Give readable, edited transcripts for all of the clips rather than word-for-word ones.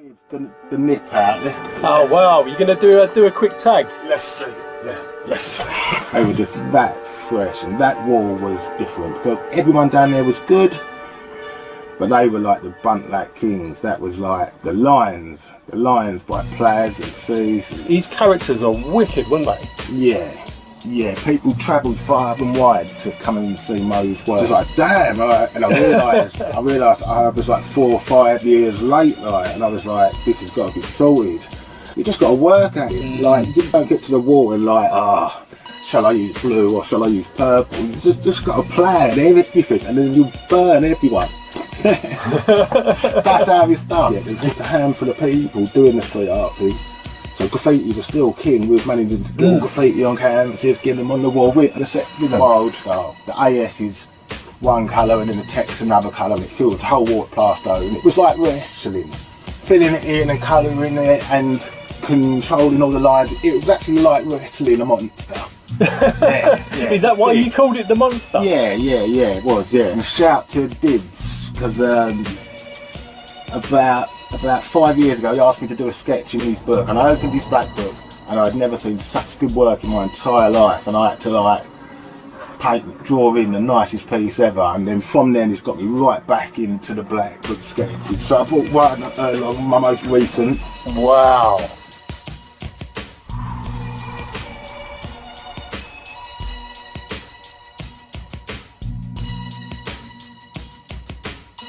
With the nip out there. Oh wow, you're gonna do a quick tag? Let's see. Let's see. They were just that fresh, and that wall was different because everyone down there was good, but they were like the bunt like kings. That was like the lions by Plaz and Seas. These characters are wicked, weren't they? Yeah, people travelled far and wide to come and see Mo's work. Just like, damn, and I realised I was like 4 or 5 years late, like, and I was like, this has got to be sorted. You just got to work at it. Like, you don't get to the wall and like, shall I use blue or shall I use purple? You just got to plan everything, and then you burn everyone. That's how it's done. Yeah, there's just a handful of people doing the street art thing. So graffiti was still king. We was managing to get all graffiti on canvases, get them on the wall with the wild style. The AS is one colour and then the text another colour, and it filled the whole wall with plaster. And it was like wrestling, filling it in and colouring it and controlling all the lines. It was actually like wrestling a monster. Yeah. Is that why you called it the monster? Yeah, it was, yeah. And shout to Dibs, because about 5 years ago he asked me to do a sketch in his book, and I opened his black book and I'd never seen such good work in my entire life, and I had to like draw in the nicest piece ever, and then from then it's got me right back into the black book sketches. So I brought one along, my most recent. Wow.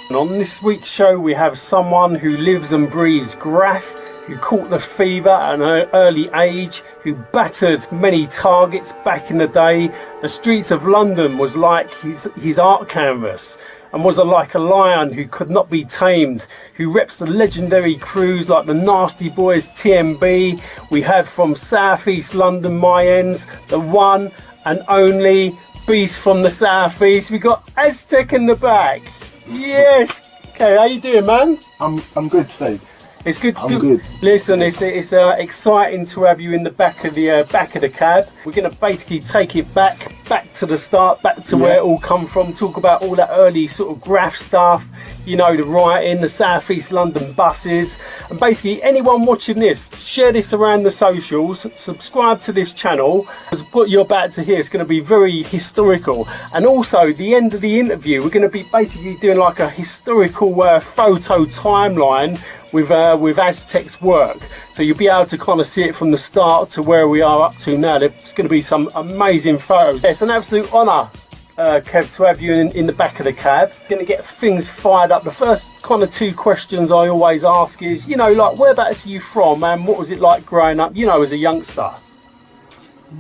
And on this week's show we have someone who lives and breathes graff, who caught the fever at an early age, who battered many targets back in the day. The streets of London was like his art canvas, and was like a lion who could not be tamed, who reps the legendary crews like the Nasty Boys TNB. We have from South East London, my ends, the one and only beast from the South East. We got ASTEK in the back. Yes. Okay, how you doing, man? I'm good, Steve. It's good. I'm good. Listen, it's exciting to have you in the back of the cab. We're gonna basically take it back to the start, back to where it all come from. Talk about all that early sort of graph stuff. You know, the writing, the South East London buses, and basically anyone watching this, share this around the socials, subscribe to this channel, because what you're about to hear is going to be very historical. And also, the end of the interview, we're going to be basically doing like a historical photo timeline with ASTEK's work. So you'll be able to kind of see it from the start to where we are up to now. There's going to be some amazing photos. It's an absolute honour, Kev, to have you in the back of the cab. Going to get things fired up. The first kind of 2 questions I always ask is, you know, like, whereabouts are you from, and what was it like growing up, you know, as a youngster?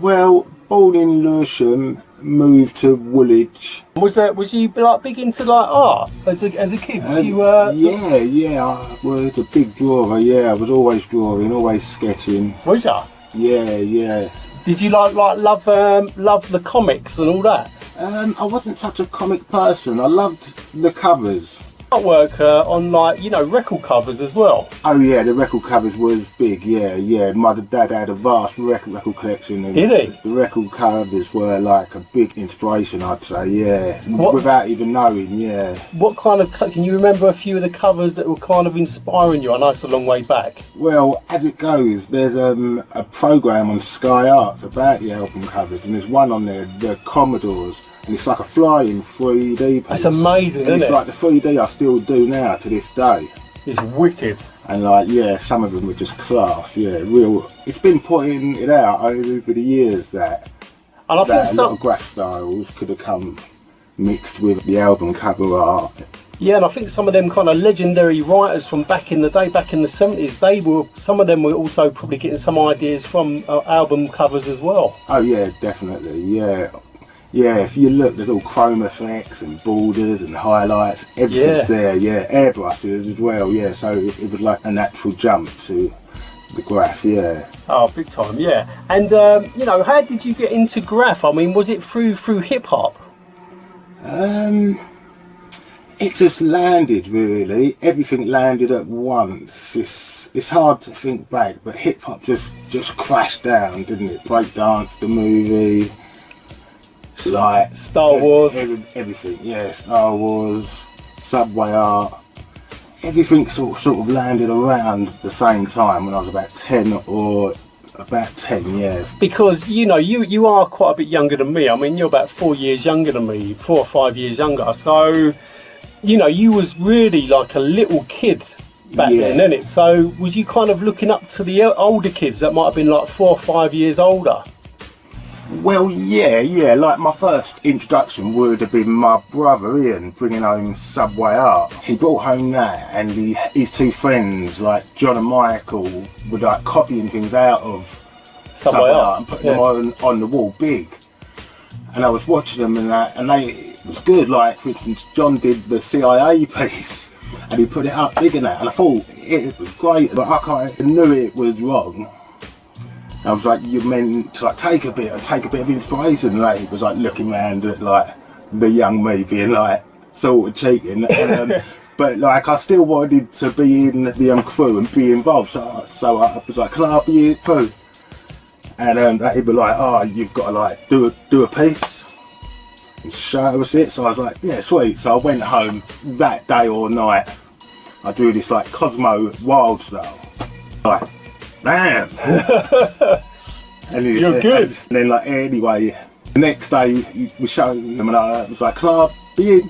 Well, born in Lewisham, moved to Woolwich. Was you like big into like art as a kid? Yeah, I was a big drawer. Yeah, I was always drawing, always sketching. Was ya? Yeah. Did you like love the comics and all that? I wasn't such a comic person. I loved the covers. Artwork on, like, you know, record covers as well. Oh yeah, the record covers was big. Yeah. My dad had a vast record collection. And did he? The record covers were like a big inspiration, I'd say. Yeah. Without even knowing. Yeah. What kind of? Can you remember a few of the covers that were kind of inspiring you? I know it's a long way back. Well, as it goes, there's a program on Sky Arts about the album covers, and there's one on there, the Commodores. And it's like a flying 3D piece. That's amazing, isn't it? It's like the 3D I still do now to this day. It's wicked. And like, yeah, some of them were just class. Yeah, real. It's been putting it out over the years that and I think a lot of graph styles could have come mixed with the album cover art. Yeah, and I think some of them kind of legendary writers from back in the day, back in the 70s, some of them were also probably getting some ideas from album covers as well. Oh yeah, definitely. Yeah, if you look, there's all chrome effects and borders and highlights, everything's there, airbrushes as well, so it was like a natural jump to the graph, Oh, big time, yeah. And, you know, how did you get into graph? I mean, was it through hip-hop? It just landed, really. Everything landed at once. It's hard to think back, but hip-hop just crashed down, didn't it? Breakdance, the movie... Like Star Wars, everything, Star Wars, Subway art, everything sort of landed around the same time when I was about 10 or about 10, yeah. Because, you know, you are quite a bit younger than me. I mean, you're about 4 years younger than me, 4 or 5 years younger. So, you know, you was really like a little kid back then, innit? So was you kind of looking up to the older kids that might have been like 4 or 5 years older? Well, yeah, like my first introduction would have been my brother Ian bringing home Subway Art. He brought home that, and his two friends, like John and Michael, were like copying things out of Subway Art and putting them on the wall big. And I was watching them and that, and it was good. Like, for instance, John did the CIA piece, and he put it up big and that, and I thought it was great, but I kind of knew it was wrong. I was like, you meant to like take a bit of inspiration. Like, he was like looking around at like the young me being like sort of cheating, but like I still wanted to be in the crew and be involved. So I was like, can I be in crew? And he was like, oh, you've got to like do a piece and show us it. So I was like, yeah, sweet. So I went home that day or night. I drew this like Cosmo Wild style, like. Damn! And you're good. And then like anyway, the next day we showed them and I was like, can I be in?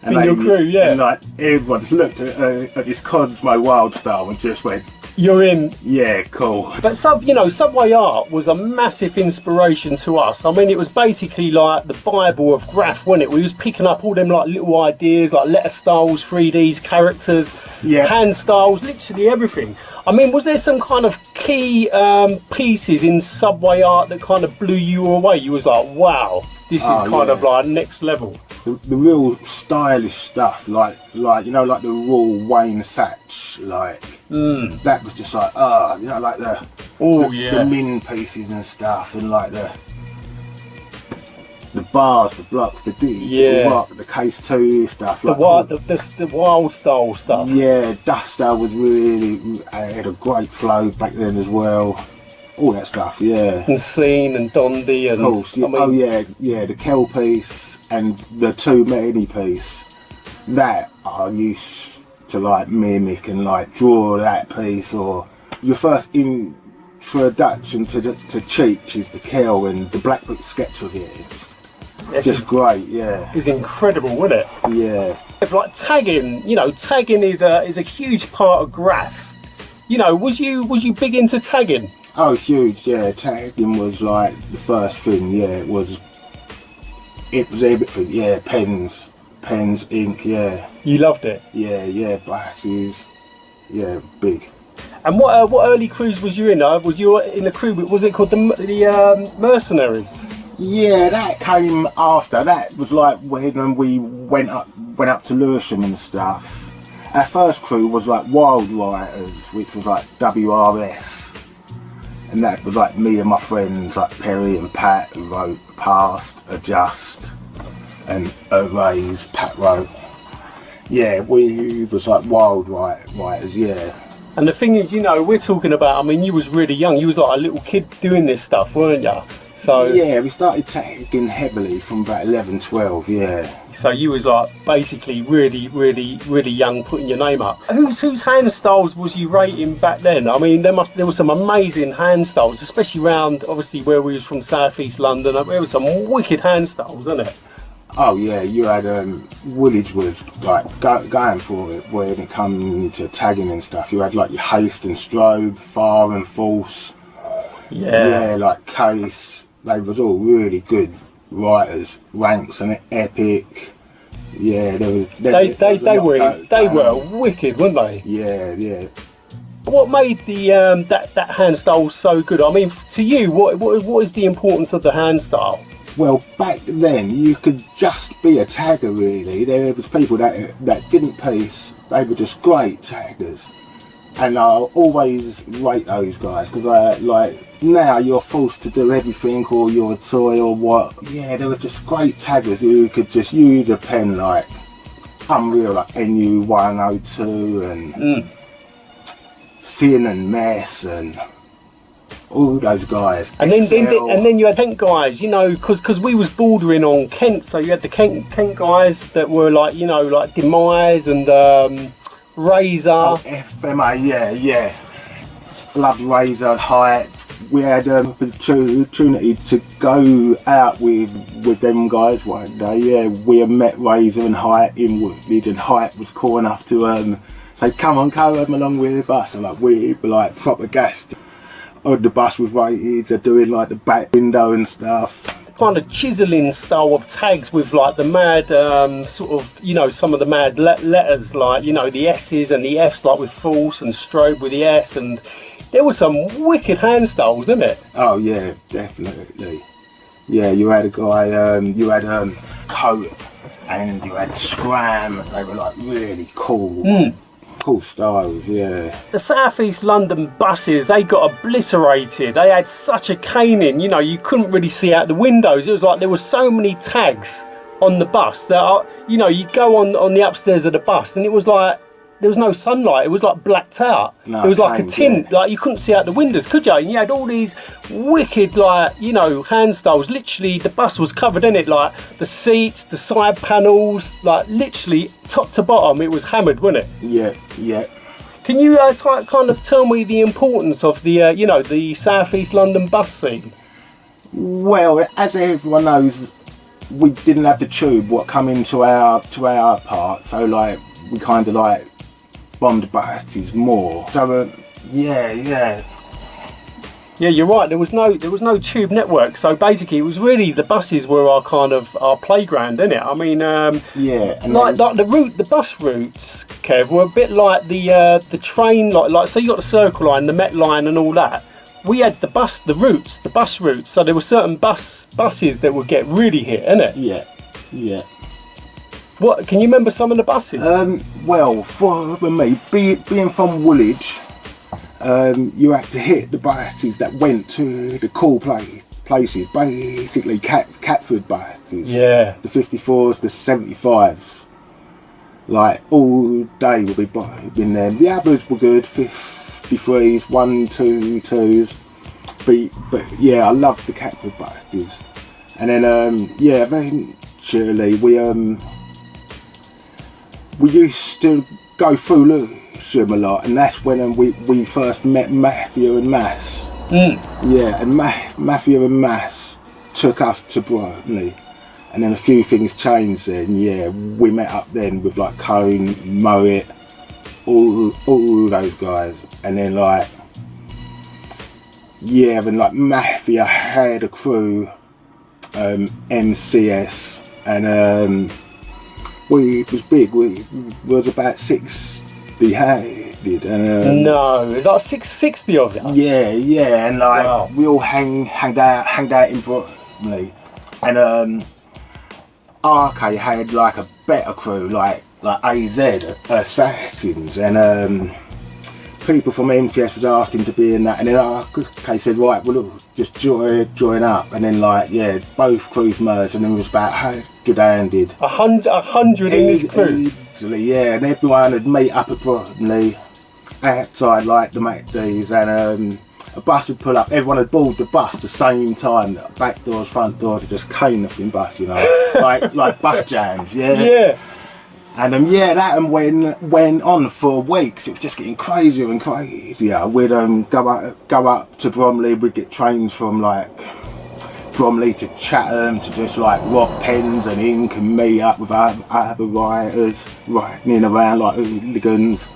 And in your crew, yeah. And like everyone just looked at this Cosmo Wild style and just went, you're in. Yeah, cool. But Subway Art was a massive inspiration to us. I mean, it was basically like the Bible of graph, wasn't it? We was picking up all them like little ideas, like letter styles, 3Ds, characters, hand styles, literally everything. I mean, was there some kind of key pieces in Subway Art that kind of blew you away? You was like, wow, this is kind of like next level. The real stylish stuff, like you know, like the raw Wayne Satch, like that was just like you know, like the min pieces and stuff, and like the bars, the blocks, the rock, the case 2 stuff, the wild style stuff. Yeah, Duster was really had a great flow back then as well. All that stuff, yeah. And Scene and Dondi and of course, yeah. I mean, the Kel piece and the Too Many piece. That I used to like mimic and like draw that piece. Or your first introduction to Cheech is the Kel and the Black Book sketch of it. It's just great, yeah. It's incredible, wasn't it? Yeah. It's like tagging. You know, tagging is a huge part of graph. You know, was you big into tagging? Oh, it's huge, yeah. Tagging was like the first thing, yeah. It was everything, yeah. Pens, ink, yeah. You loved it? Yeah, batteries, yeah, big. And what early crews was you in? Was you in a crew, was it called the Mercenaries? Yeah, that came after. That was like when we went up to Lewisham and stuff. Our first crew was like Wild Writers, which was like WRS. And that was like me and my friends like Perry and Pat, who wrote Past, Adjust and Erase, Pat wrote. Yeah, we was like Wild Writers, yeah. And the thing is, you know, we're talking about, I mean, you was really young, you was like a little kid doing this stuff, weren't you? So yeah, we started tagging heavily from about 11, 12, yeah. So you was like basically really young, putting your name up. Whose hand styles was you rating back then? I mean, there were some amazing hand styles, especially around obviously where we was from South East London. There was some wicked hand styles, wasn't it? Oh yeah, you had Woolwich was like going for it when it come to tagging and stuff. You had like your Haste and Strobe, Far and False. Yeah, like Case. They was all really good writers. Ranks and Epic. Yeah, they were wicked, weren't they? Yeah. What made the that hand style so good? I mean, to you, what is the importance of the hand style? Well, back then you could just be a tagger really. There was people that didn't piece. They were just great taggers. And I'll always rate those guys because like now you're forced to do everything, or you're a toy or what. Yeah, there were just great taggers who could just use a pen like unreal, like NU102 and Finn and Mess and all those guys. And then you had Kent guys, you know, because we was bordering on Kent, so you had the Kent guys that were like, you know, like Demise and Razor. Oh, FMA, yeah. Loved Razor, Height. We had opportunity to go out with them guys one day. Yeah, we had met Razor and Height in Woodley, and Height was cool enough to say, come along with us. And like we were like proper gassed on the bus with Rated. They're doing like the back window and stuff. Kind of chiseling style of tags with like the mad sort of, you know, some of the mad letters, like, you know, the S's and the F's, like with false, and strobe with the S, and there were some wicked hand styles, isn't it? Oh yeah, definitely. Yeah, you had a guy, you had Coat, and you had Scram. They were like really cool. Cool styles, yeah. The South East London buses, they got obliterated. They had such a caning, you know, you couldn't really see out the windows. It was like there were so many tags on the bus that are, you know, you go on the upstairs of the bus and it was like there was no sunlight. It was like blacked out. No, it was like a tint, yeah. like you couldn't see out the windows, could you? And you had all these wicked, like, you know, hand styles. Literally, the bus was covered in it, like the seats, the side panels, like literally top to bottom. It was hammered, wasn't it? Yeah. Can you kind of tell me the importance of the, you know, the South East London bus scene? Well, as everyone knows, we didn't have the tube what come into our part, so like we kind of like bombed the buses more. So yeah, you're right. There was no tube network, so basically it was really the buses were our kind of our playground, innit? I mean, yeah, and like the bus routes, Kev, were a bit like the train, like so you got the Circle Line, the Met Line, and all that. We had the bus routes. So there were certain buses that would get really hit, innit? Yeah. What can you remember some of the buses? Well, for me, being from Woolwich, you had to hit the buses that went to the cool places, basically Catford buses. Yeah. The 54s, the 75s. Like all day would be in them. The others were good, 53s, 122s. But yeah, I loved the Catford buses. And then yeah, eventually we used to go through Lewisham a lot, and that's when we first met Mafia and Mass. Yeah, and Mafia and Mass took us to Bromley, and then a few things changed then. Yeah, we met up then with like Cone, Moet, all those guys, and then like, yeah, then like Mafia had a crew, MCS, and it was big. We was about 60 headed, and no, it was like 660 of it. Yeah, and like wow. We all hanged out in Bromley, and RK had like a better crew, like AZ Saxons, and people from MTS was asking to be in that, and then RK said, right, well look, just join up, and then like, yeah, both crews merged, and then it was about 100 100 in this crew. Easily, yeah, and everyone would meet up at Bromley outside like the MacD's, and a bus would pull up, everyone would board the bus at the same time, back doors, front doors, it just came nothing bus, you know, like bus jams, yeah. And yeah, that went on for weeks. It was just getting crazier and crazier. We'd go up to Bromley. We'd get trains from like Bromley to Chatham to just like rob pens and ink and meet up with other writers riding around like hooligans.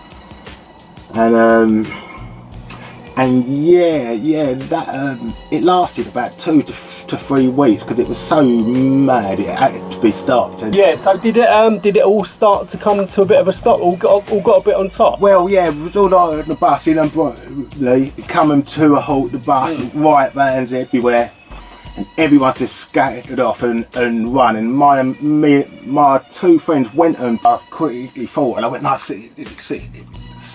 And yeah, that it lasted about 2 to 3 weeks because it was so mad it had to be stopped. And yeah, so did it all start to come to a bit of a stop? All got a bit on top? Well, yeah, it was all on the bus in Bromley, coming to a halt. The bus, riot vans everywhere, and everyone's just scattered off and run. And my two friends went and I quickly thought, and I went, no, sit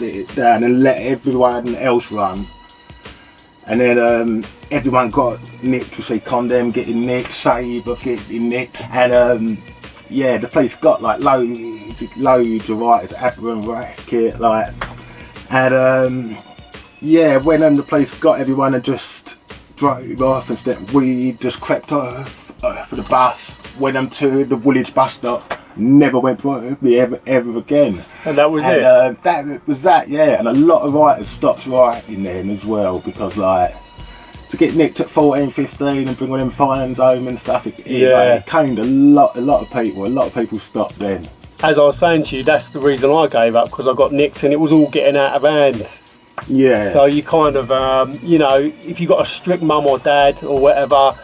it down and let everyone else run. And then everyone got nicked. We see Condemn getting nicked, Sabre getting nicked, and yeah, the place got like loads of writers, Apple and Racket, like, and yeah, when the police got everyone and just drove off and stuff, we just crept off for the bus, went to the Woolwich bus stop, never went through me ever again. And that was it? That was that, yeah. And a lot of writers stopped writing then as well, because like, to get nicked at 14, 15 and bring all them fines home and stuff, it caned a lot of people stopped then. As I was saying to you, that's the reason I gave up, because I got nicked and it was all getting out of hand. Yeah. So you kind of, you know, if you got a strict mum or dad or whatever,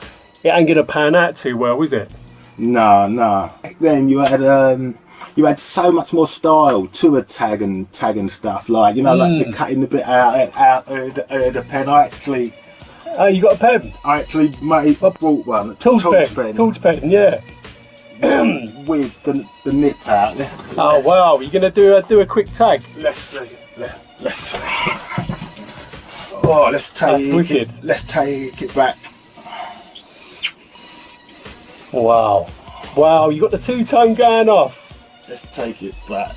it ain't going to pan out too well, is it? No. Back then you had so much more style to a tag and stuff, like, you know, like the cutting the bit out of the pen. Oh, you got a pen? I actually brought one. Torch pen, yeah. With the nip out there. Oh wow, you're gonna do a quick tag? Let's see. Oh, let's take it back. Wow, you got the two-tone going off. Let's take it back.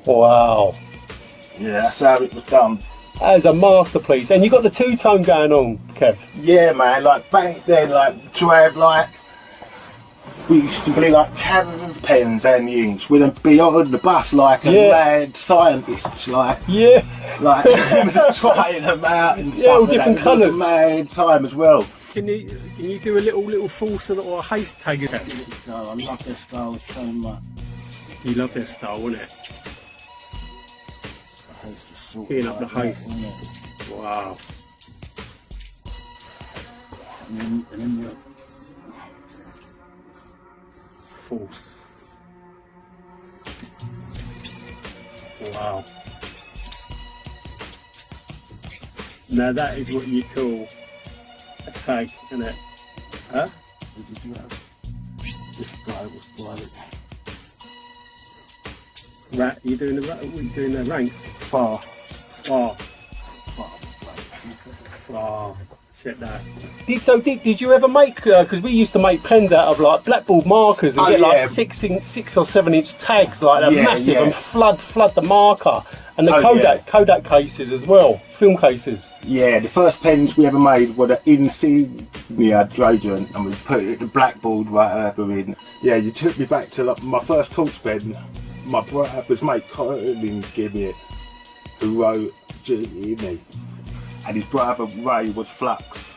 Wow. Yeah, that's how it was done. That is a masterpiece, and you got the two-tone going on, Kev. Yeah, man. Like back then, like to have like. We used to be like carrying pens and inks with them be on the bus like a mad scientist, like like he was trying them out and stuff. All different colours. It was a mad time as well. Can you do a little force or a haste tag? No, I love their style so much. You love their style, wouldn't it? Getting up the haste. Wow. And then you force. Wow. Now that is what you call a tag, isn't it? Huh? This guy was bloody. You doing the ranks? Far. Shit that. Did you ever make? Because we used to make pens out of like blackboard markers and get like 6 or 7 inch tags like that, massive, and flood the marker, and the Kodak cases as well, film cases. Yeah, the first pens we ever made were the Insignia deodorant, and we put the blackboard right over in. Yeah, you took me back to like my first torch pen. My brother's mate Colin gave me it, who wrote G.E.M.E. and his brother Ray was Flux,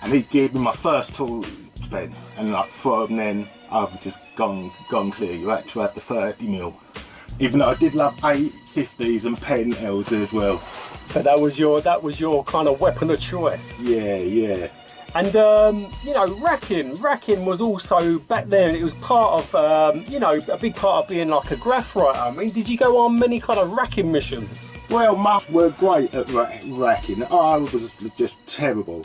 and he gave me my first torch pen, and like from then I've just gone clear. You had to have the 30mm, even though I did love 850s and pen L's as well. But that was your kind of weapon of choice. Yeah. And you know, racking was also back then. It was part of you know, a big part of being like a graph writer. I mean, did you go on many kind of racking missions? Well, Muff were great at racking. I was just terrible.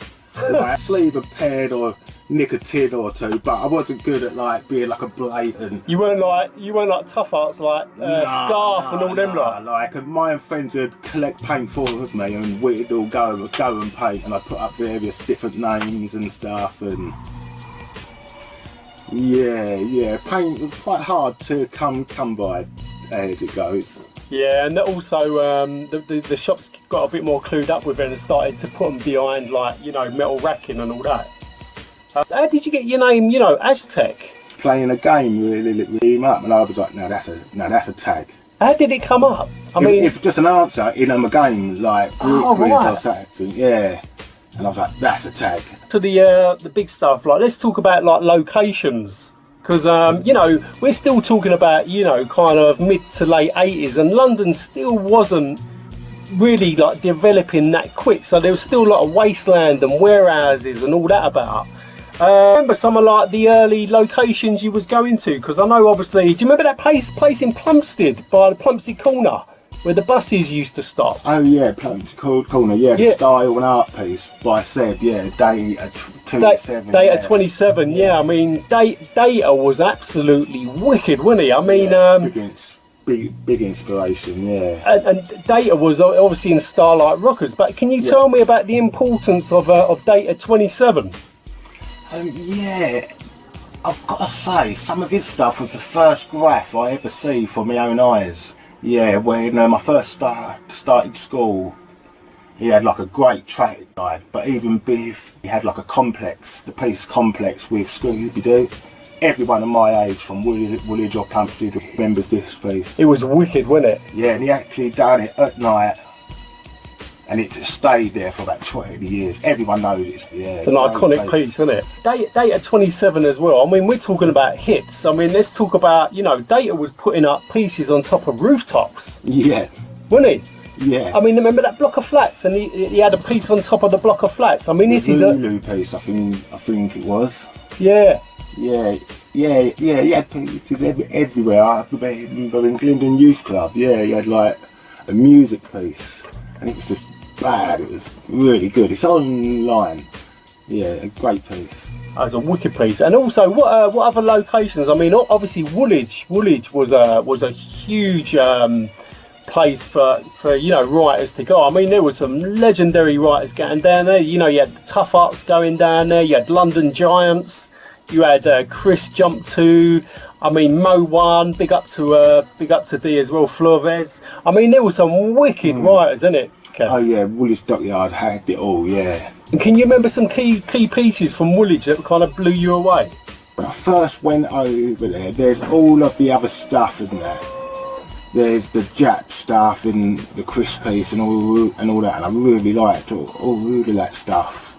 Like sleeve a pen or nick a tin or two, but I wasn't good at like being like a blatant. You weren't like tough arts like Scarf and all them lot. Like my friends would collect paint for me, and we'd all go and paint, and I put up various different names and stuff, and yeah, paint was quite hard to come by as it goes. Yeah, and also the shops got a bit more clued up with it and started to put them behind, like, you know, metal racking and all that. How did you get your name, you know, ASTEK? Playing a game really came up, and I was like, no, that's a tag. How did it come up? I mean, if just an answer in a game like group quiz or something, yeah. And I was like, that's a tag. To the big stuff, like let's talk about like locations. Because, you know, we're still talking about, you know, kind of mid to late 80s, and London still wasn't really like developing that quick. So there was still a lot of wasteland and warehouses and all that about. Remember some of like the early locations you was going to? Because I know obviously, do you remember that place in Plumstead by the Plumstead Corner? Where the buses used to stop. Oh yeah, Plumstead Corner, the Style and Art piece by Seb, Data 27. Data 27, I mean, Data was absolutely wicked, wasn't he? I mean, big inspiration, And Data was obviously in Starlight Rockers, but can you tell me about the importance of Data 27? I've got to say, some of his stuff was the first graph I ever see for my own eyes. Yeah, when I first started school, he had like a great track guide, but even Biff, he had like a complex, the piece complex with Scooby-Doo. everyone of my age from Woolwich or Plumstead remembers this piece. It was wicked, wasn't it? Yeah, and he actually done it at night, and it stayed there for about 20 years. Everyone knows it. Yeah, it's an iconic piece, isn't it? Data 27 as well. I mean, we're talking about hits. I mean, let's talk about, you know, Data was putting up pieces on top of rooftops. Yeah. Wasn't he? Yeah. I mean, remember that block of flats, and he had a piece on top of the block of flats. I mean, this is a Zulu piece. I think it was. Yeah. Yeah. He had pieces everywhere. I remember in Glendon Youth Club. Yeah, he had like a music piece, and it was just bad. It was really good. It's online. Yeah, a great piece. That was a wicked piece. And also, what other locations? I mean, obviously Woolwich was a huge place for you know, writers to go. I mean, there were some legendary writers getting down there. You know, you had the Tough Arts going down there. You had London Giants. You had Chris Jump 2. I mean, Mo 1. Big up to D as well. Flores. I mean, there were some wicked writers, innit? Kev? Oh yeah, Woolwich Dockyard had it all. Yeah. And can you remember some key pieces from Woolwich that kind of blew you away? When I first went over there, there's all of the other stuff in there. There's the Jap stuff and the Chris piece and all that, and I really liked all of that stuff.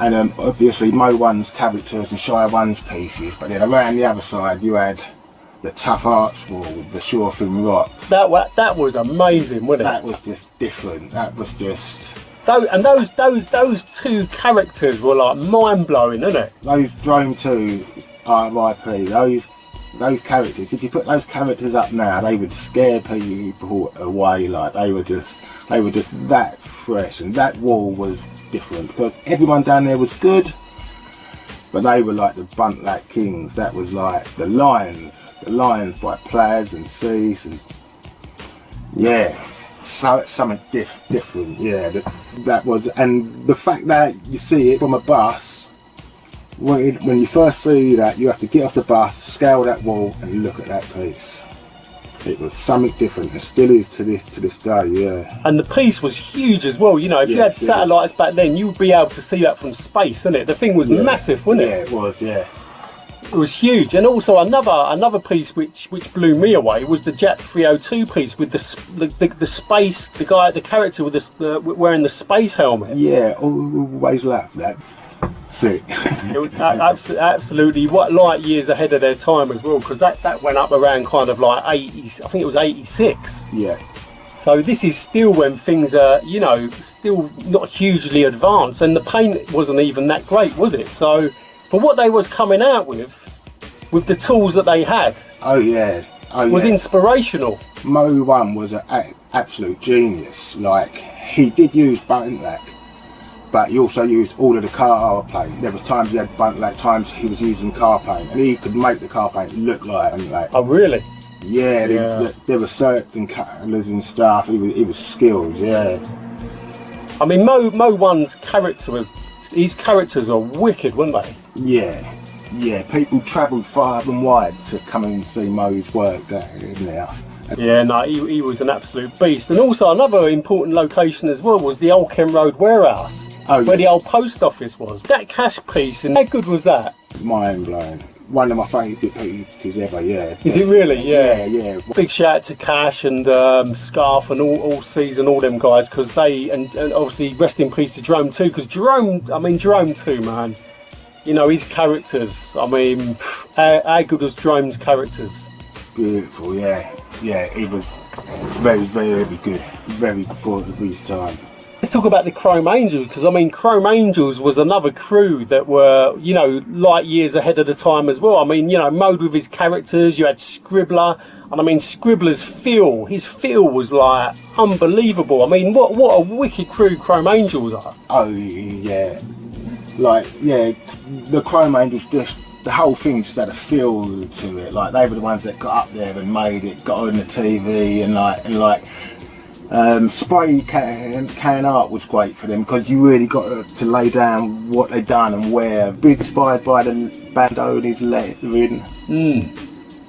And obviously Mo 1's characters and Shy 1's pieces, but then around the other side you had the Tough Arts wall with the Sure Thing Rock. That was amazing, wasn't it? That was just different. That was just... Those two characters were like mind blowing, isn't it? Those Drone 2 RIP, those characters, if you put those characters up now, they would scare people away. Like they were just that fresh, and that wall was different because everyone down there was good, but they were like the Buntlack Kings. That was like the Lions by Plaz and Cease, and yeah, so something different. Yeah, that was, and the fact that you see it from a bus. When you first see that, you have to get off the bus, scale that wall, and look at that piece. It was something different, and still is to this day. Yeah. And the piece was huge as well. You know, if you had satellites back then, you would be able to see that from space, isn't it? The thing was massive, wasn't it? Yeah, it was. Yeah. It was huge, and also another piece which blew me away was the Jet 302 piece with the space, the character with the wearing the space helmet. Yeah, always laugh that. Sick. It was absolutely what light years ahead of their time as well, because that went up around kind of like 80, I think it was 86. Yeah. So this is still when things are, you know, still not hugely advanced, and the paint wasn't even that great, was it? So for what they was coming out with the tools that they had, was inspirational. Mo 1 was an absolute genius. Like, he did use Buntlack, but he also used all of the car paint. There was times he had Buntlack, times he was using car paint, and he could make the car paint look like Buntlack. Oh really? Yeah, there were certain colours and stuff. He was skilled. Yeah. I mean, Mo 1's his characters are wicked, weren't they? Yeah. People travelled far and wide to come and see Mo's work, didn't they? Yeah, no, he was an absolute beast. And also another important location as well was the Old Kent Road warehouse, where the old post office was. That cash piece, and how good was that? Mind blowing. One of my favourite pieces ever, yeah. Is it really? Yeah. Big shout out to Cash and Scarf and all C's and all them guys, because they, and obviously rest in peace to Jerome 2, because Jerome 2, man, you know, his characters, I mean, how good was Jerome's characters? Beautiful, yeah, he was very, very good, very before his time. Let's talk about the Chrome Angels, because I mean, Chrome Angels was another crew that were, you know, light years ahead of the time as well. I mean, you know, Mode with his characters, you had Scribbler, and I mean, Scribbler's his feel was like unbelievable. I mean, what a wicked crew Chrome Angels are. Oh yeah, the Chrome Angels, just the whole thing just had a feel to it. Like, they were the ones that got up there and made it, got on the TV, and spray can art was great for them, because you really got to lay down what they'd done and where. Big inspired by the Bando and his lettering.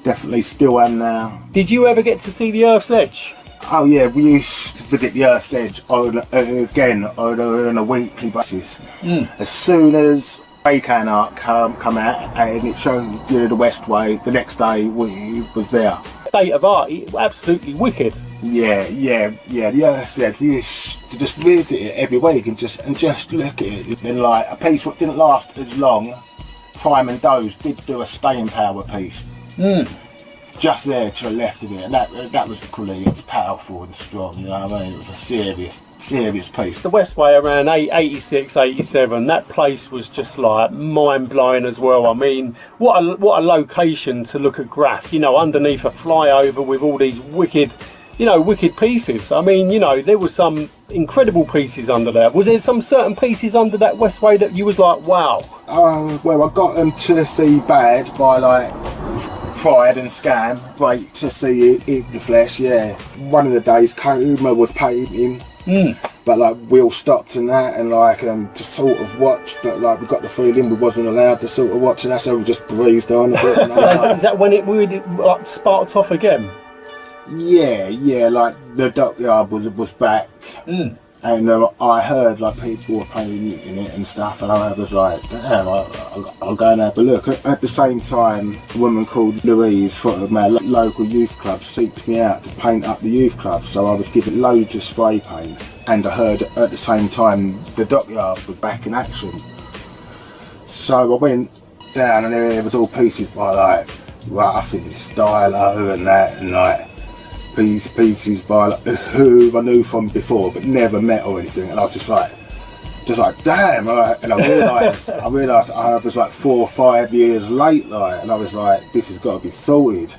Definitely still am now. Did you ever get to see the Earth's Edge? Oh yeah, we used to visit the Earth's Edge on a weekly basis. As soon as Fakin art come out, and it showed you the Westway. The next day we was there. State of art, absolutely wicked. Yeah. The said we used to just visit it every week and just look at it. Then like a piece that didn't last as long, Fireman Doze did do a staying power piece. Just there to the left of it, and that was equally as powerful and strong. You know what I mean? It was a serious piece. The Westway around 86, 87, that place was just like mind blowing as well. I mean, what a location to look at graff. You know, underneath a flyover with all these wicked pieces. I mean, you know, there were some incredible pieces under there. Was there some certain pieces under that Westway that you was like, wow? Well, I got them to see Bad by like Pride and Scam. Great to see it in the flesh, yeah. One of the days Coma was painting, but like we all stopped and that, and like to sort of watch, but like we got the feeling we wasn't allowed to sort of watch, and that's how we just breezed on a bit. Is that when it really like sparked off again? Yeah, like the dockyard was back, and I heard like people were painting in it and stuff, and I was like, damn, I'll go and have a look. At the same time, a woman called Louise from our local youth club seeked me out to paint up the youth club, so I was given loads of spray paint, and I heard at the same time the dockyard was back in action. So I went down, and there was all pieces by like Ruff and Stylo and that, and like pieces by like, who I knew from before but never met or anything, and I was just like damn, and I realised I was like 4 or 5 years late, like, and I was like, this has got to be sorted,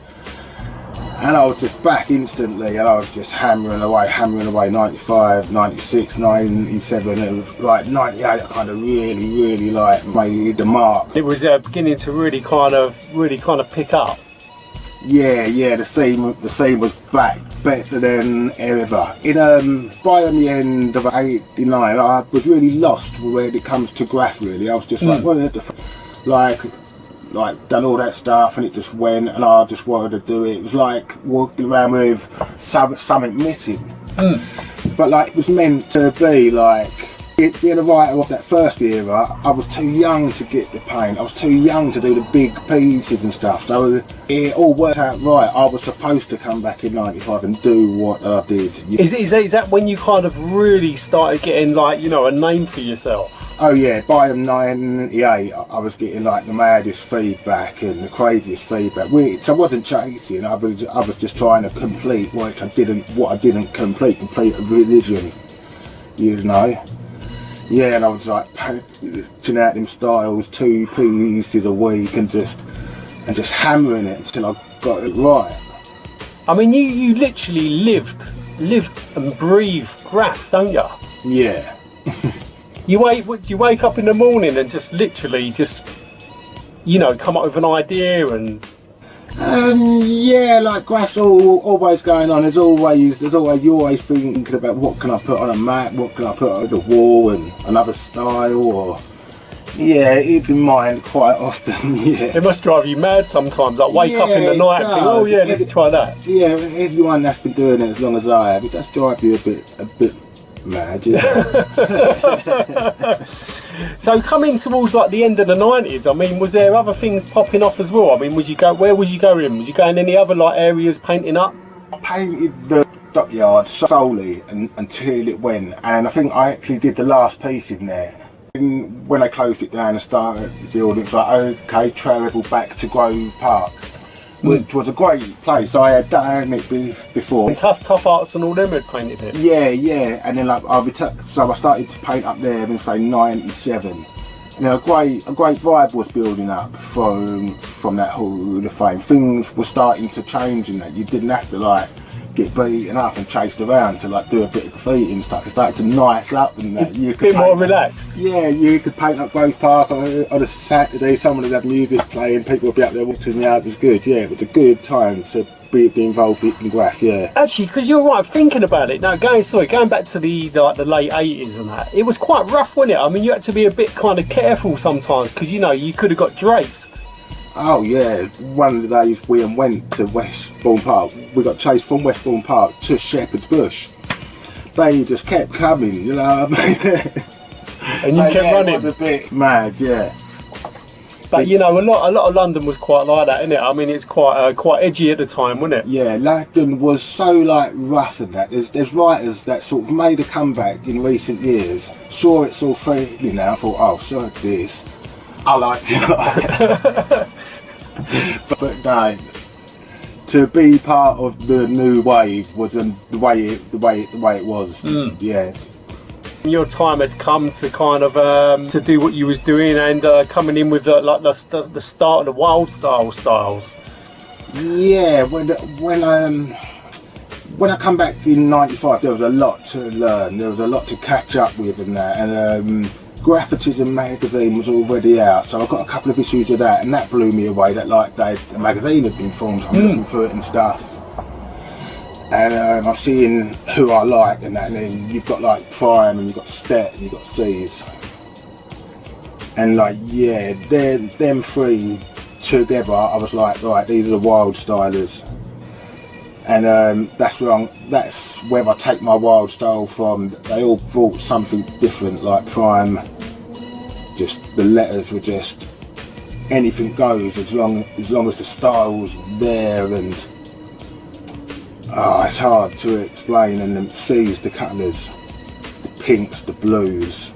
and I was just back instantly, and I was just hammering away 95, 96, 97, and like 98 I kind of really like made the mark. It was beginning to really kind of pick up. Yeah, the scene was back better than ever. By the end of '89, I was really lost when it comes to graff. Really, I was just like, what the like done all that stuff, and it just went, and I just wanted to do it. It was like walking around with something missing. But like it was meant to be like. Being a writer of that first era, I was too young to get the paint. I was too young to do the big pieces and stuff. So it all worked out right. I was supposed to come back in '95 and do what I did. Is that when you kind of really started getting like, you know, a name for yourself? Oh yeah, by '98 I was getting like the maddest feedback and the craziest feedback, which I wasn't chasing. I was just trying to complete what I didn't complete a religion, you know. Yeah, and I was like patching out them styles 2 pieces a week and just hammering it until I got it right. I mean, you literally lived and breathed graff, don't you? Yeah. You wake up in the morning and just literally you know, come up with an idea and. Yeah, like graph's always going on. You're always thinking about what can I put on a mat, what can I put on the wall, and another style, or yeah, it's in mind quite often. Yeah, it must drive you mad sometimes. Like wake up in the night and think, oh yeah, let's try that. Yeah, everyone that's been doing it as long as I have, it does drive you a bit mad. Yeah. So coming towards like the end of the 90s, I mean, was there other things popping off as well? I mean, where was you going? Was you going any other like areas painting up? I painted the dockyard solely until it went, and I think I actually did the last piece in there. And when I closed it down and started the building, it's like, okay, travel back to Grove Park, which was a great place. I had done it before. And Tough Arts and all them had painted it? Yeah, and then like so I started to paint up there in say 97. And then a great vibe was building up from that Hall of Fame. Things were starting to change in that. You didn't have to like get beaten up and chased around to like do a bit of graffiti and stuff. It started to nice up and that. You could be more relaxed. Yeah, you could paint up Grove Park on a Saturday. Someone would have music playing, people would be up there watching. Yeah, it was good. Yeah, it was a good time to be involved in graff. Yeah. Actually, because you're right, thinking about it now, going back to the late 80s and that, it was quite rough, wasn't it? I mean, you had to be a bit kind of careful sometimes because you know you could have got draped. Oh yeah, one of the days we went to Westbourne Park, we got chased from Westbourne Park to Shepherd's Bush. They just kept coming, you know what I mean? And you kept running? It was a bit mad, yeah. But you know, a lot of London was quite like that, innit? I mean, it's quite edgy at the time, wasn't it? Yeah, London was so like rough and that. There's writers that sort of made a comeback in recent years, saw it so freely now, thought, oh, so this, I liked it. but no, to be part of the new wave wasn't the way it was. Yeah. Your time had come to kind of to do what you was doing, and coming in with like the start of the wild style styles. Yeah, when I come back in '95, there was a lot to learn. There was a lot to catch up with and that. And Graffitism magazine was already out, so I got a couple of issues of that, and that blew me away. That the magazine had been formed. I'm looking through it and stuff. And I'm seeing who I like and that, and then you've got like Prime and you've got ASTEK and you've got C's. And like, yeah, them three together, I was like, right, these are the wild stylers. And that's where I take my wild style from. They all brought something different, like Prime, just the letters were just, anything goes as long as the style's there, and it's hard to explain. And then C's, the colours, the pinks, the blues,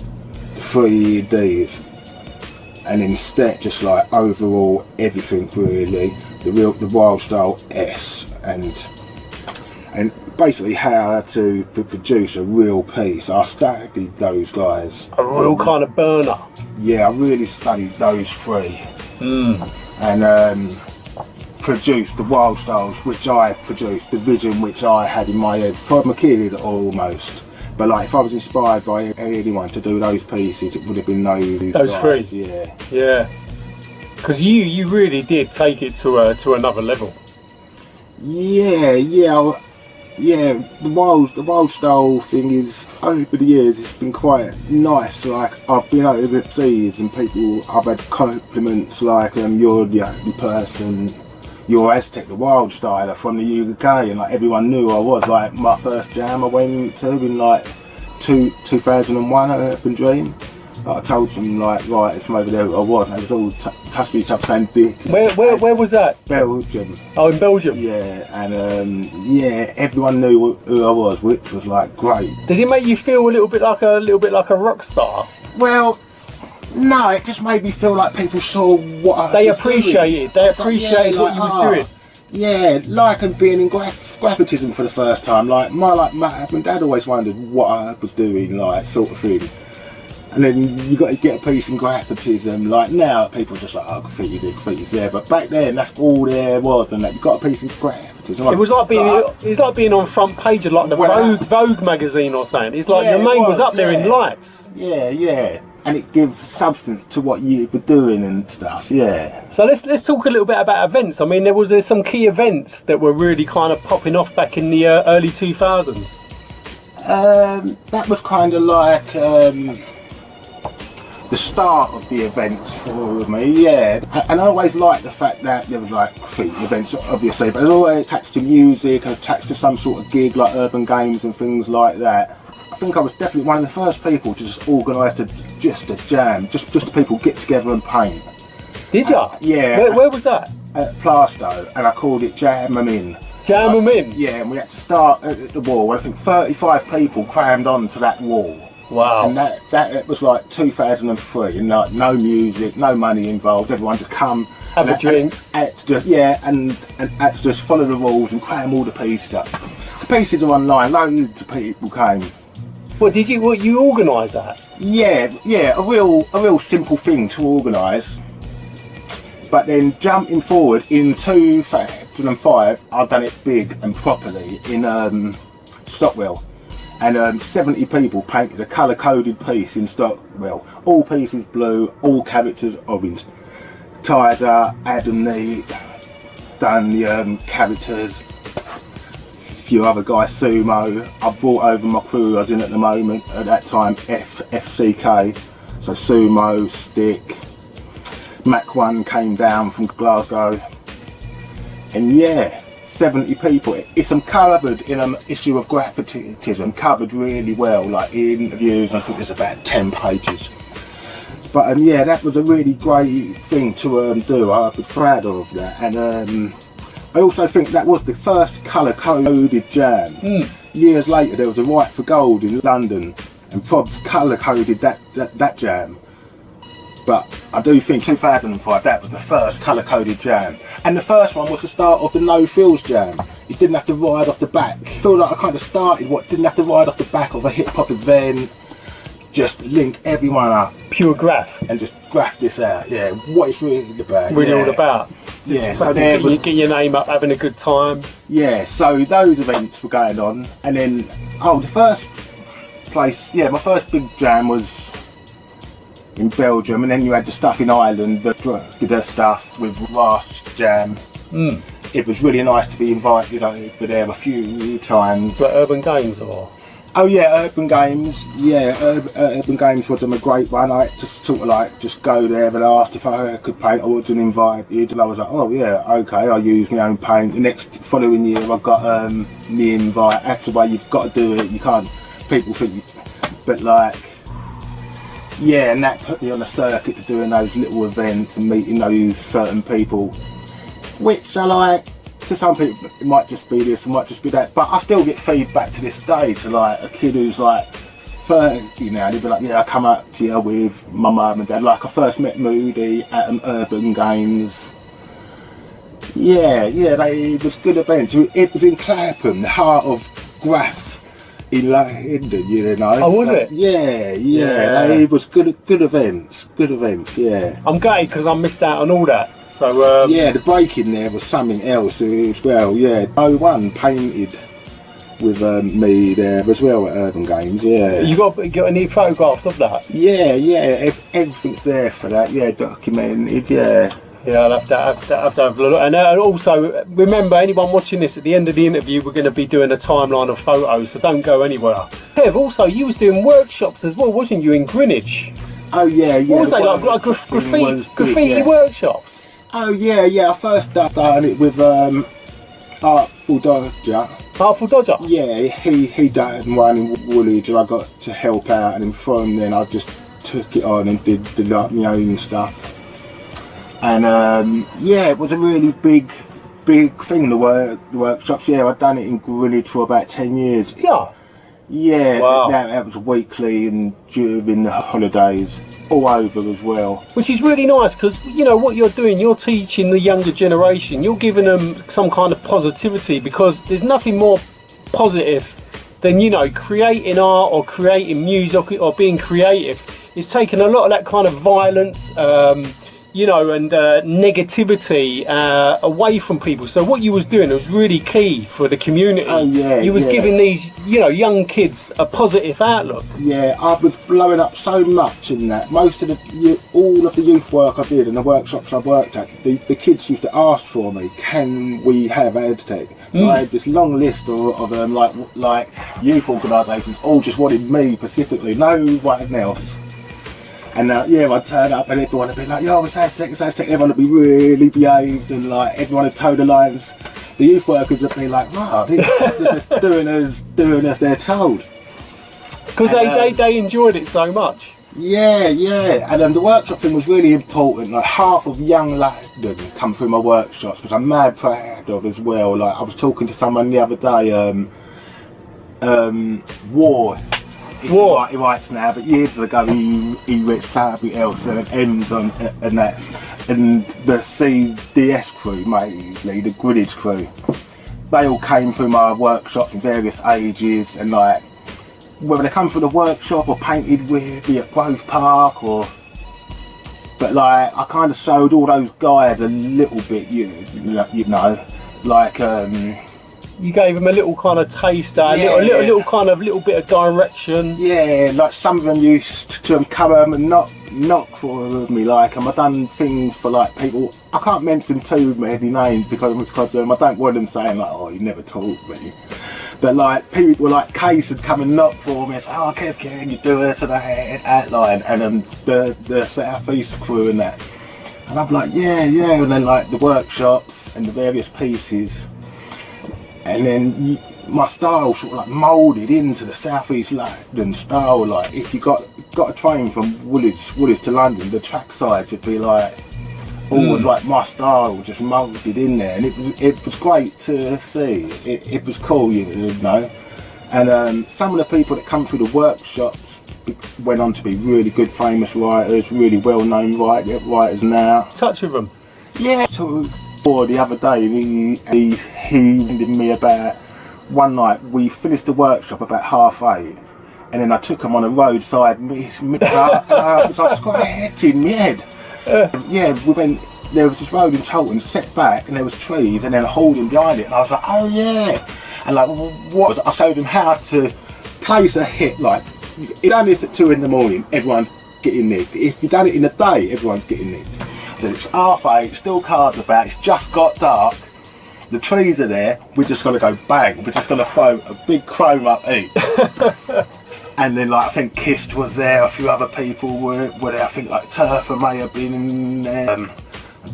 the 3EDs, and then ASTEK, just like overall everything really. The wild style S, and basically how to produce a real piece. I studied those guys. A real kind of burner. Yeah, I really studied those three. And produced the wild styles which I produced, the vision which I had in my head from a kid almost. But like, if I was inspired by anyone to do those pieces, it would have been those three. Yeah. Yeah. Because you really did take it to another level. Yeah. The wild style thing is, over the years, it's been quite nice. Like, I've been overseas and I've had compliments like, you're the only person, you're ASTEK, the wild styler from the UK, and like everyone knew who I was. Like, my first jam I went to in like 2001 at Urban Dream. Like, I told them, like, right, it's from over there who I was, and it was all touched each other saying dick. Where was that? Belgium. Oh, in Belgium? Yeah, and everyone knew who I was, which was like great. Does it make you feel a little bit like a rock star? Well, no, it just made me feel like people saw what I was doing. They appreciated what you was doing. Yeah, like, and being in graffitism for the first time. Like my dad always wondered what I was doing, like, sort of thing. And then you got to get a piece in graffitism. Like, now people are just like, oh, graffiti's there. But back then, that's all there was, and that you got a piece in graffitism. It was like being on front page of like the Vogue magazine or something. It's like, your name was up there in lights. Yeah. And it gives substance to what you were doing and stuff. Yeah. So let's talk a little bit about events. I mean, there's some key events that were really kind of popping off back in the early 2000s. That was kind of like the start of the events for me, yeah. And I always liked the fact that there was like graffiti events, obviously, but it was always attached to music, attached to some sort of gig like urban games and things like that. I think I was definitely one of the first people to just organise just a jam, just people get together and paint. Did ya? Yeah. Where was that? At Plasto, and I called it Jam 'em In. Jam 'em In? Yeah, and we had to start at the wall. I think 35 people crammed onto that wall. Wow. And that was like 2003, and like no music, no money involved. Everyone just come, have a drink, and had to just follow the rules and cram all the pieces up. The pieces are online. Loads of people came. What you organised that? Yeah, a real simple thing to organise. But then jumping forward in 2005, I've done it big and properly in Stockwell. And 70 people painted a colour-coded piece in Stockwell. All pieces blue, all characters orange. Tizer, Adam Neat, done the characters. A few other guys, Sumo. I brought over my crew I was in at that time, FCK. So Sumo, Stick. Mac 1 came down from Glasgow. And yeah, 70 people. It's covered in an issue of Graffitism, covered really well, like interviews. I think there's about 10 pages. But yeah, that was a really great thing to do. I was proud of that, and I also think that was the first colour-coded jam. Years later, there was a Right for Gold in London, and Probs colour-coded that jam. But I do think 2005, that was the first colour-coded jam. And the first one was the start of the No Frills jam. You didn't have to ride off the back. I feel like I kind of started didn't have to ride off the back of a hip-hop event. Just link everyone up. Pure graph. And just graph this out, yeah. What it's really about. Really all about. Yeah, so get your name up, having a good time. Yeah, so those events were going on. And then, the first place, my first big jam was in Belgium, and then you had the stuff in Ireland, the stuff with Ras Jam. It was really nice to be invited over there a few times. Like Urban Games or? Oh yeah, Urban Games. Yeah, Urban Games was a great one. I had to sort of like just go there and asked if I could paint. I wasn't invited, and I was like, oh yeah, okay. I used my own paint. The following year, I got the invite. That's the way you've got to do it. You can't. People think, but like. Yeah, and that put me on a circuit to doing those little events and meeting those certain people, which I like. To some people it might just be this, it might just be that, but I still get feedback to this day to like a kid who's like 30 now, they'd be like, yeah, I come up to you with my mum and dad. Like I first met Moody at Urban Games. Yeah, it was good events. It was in Clapham, the heart of Graff in London, you know. Oh, was it? Yeah. It was good events, yeah. I'm gutted because I missed out on all that. So yeah, the break-in there was something else as well. Yeah, no one painted with me there as well at Urban Games. Yeah. You got any photographs of that? Yeah. Everything's there for that. Yeah, documented. Yeah. Yeah, I'll have to have a look. And also, remember, anyone watching this, at the end of the interview, we're going to be doing a timeline of photos, so don't go anywhere. Kev, also, you was doing workshops as well, wasn't you, in Greenwich? Oh yeah. Also, like graffiti workshops. Oh yeah. I first started it with Artful Dodger. Artful Dodger? Yeah, he done one in Woolwich, and I got to help out, and then from then I just took it on and did my own stuff. And it was a really big thing, the workshops. Yeah, I'd done it in Greenwich for about 10 years. Yeah, wow. That was weekly and during the holidays, all over as well. Which is really nice, because you know what you're doing, you're teaching the younger generation, you're giving them some kind of positivity, because there's nothing more positive than, you know, creating art or creating music or being creative. It's taken a lot of that kind of violence, you know, and negativity away from people. So what you was doing was really key for the community. Oh yeah. You was giving these, you know, young kids a positive outlook. Yeah, I was blowing up so much in that. Most of all of the youth work I did and the workshops I worked at, the kids used to ask for me, can we have ASTEK? So I had this long list of like youth organisations, all just wanted me specifically, no one else. And I'd turn up and everyone would be like, yo, it's ASTEK. Everyone would be really behaved and like everyone would toe the lines. The youth workers would be like, wow, these kids are just doing as they're told. Because they enjoyed it so much. Yeah. And the workshop thing was really important. Like half of young London come through my workshops, which I'm mad proud of as well. Like I was talking to someone the other day, War. He writes now, but years ago he wrote something else, and it ends on and that. And the CDS crew, mainly the Greenwich crew, they all came through my workshops in various ages, and like whether they come from the workshop or painted with me at Grove Park but like I kind of showed all those guys a little bit, you know, like. You gave them a little kind of taster, a little bit of direction. Yeah, like some of them used to come and knock for me, like, and I've done things for like people. I can't mention too many names because I don't want them saying like, oh, you never told me. But like people like Case would come and knock for me and say, oh, Kev, can you do it to the outline? And the South East crew and that. And I'm like, yeah, and then like the workshops and the various pieces. And then my style sort of like moulded into the Southeast London style. Like if you got a train from Woolwich to London, the track sides would be like all of like my style just moulded in there, and it was great to see. It was cool, you know. And some of the people that come through the workshops went on to be really good, famous writers, really well-known writers now. Touch with them. Yeah. So the other day, he ended me about one night. We finished the workshop about 8:30, and then I took him on a roadside and I was like scratching my head. Yeah, there was this road in Cholton, set back, and there was trees, and then a holding behind it, and I was like, oh yeah. And like, what? I showed him how to place a hit. Like, if you done this at 2 in the morning, everyone's getting nicked. If you done it in the day, everyone's getting nicked. So it's 8:30, still cars about, it's just got dark, the trees are there, we're just gonna go bang, we're just gonna throw a big chrome up each. And then like, I think Kist was there, a few other people were there, I think like Turfer may have been in there. I'm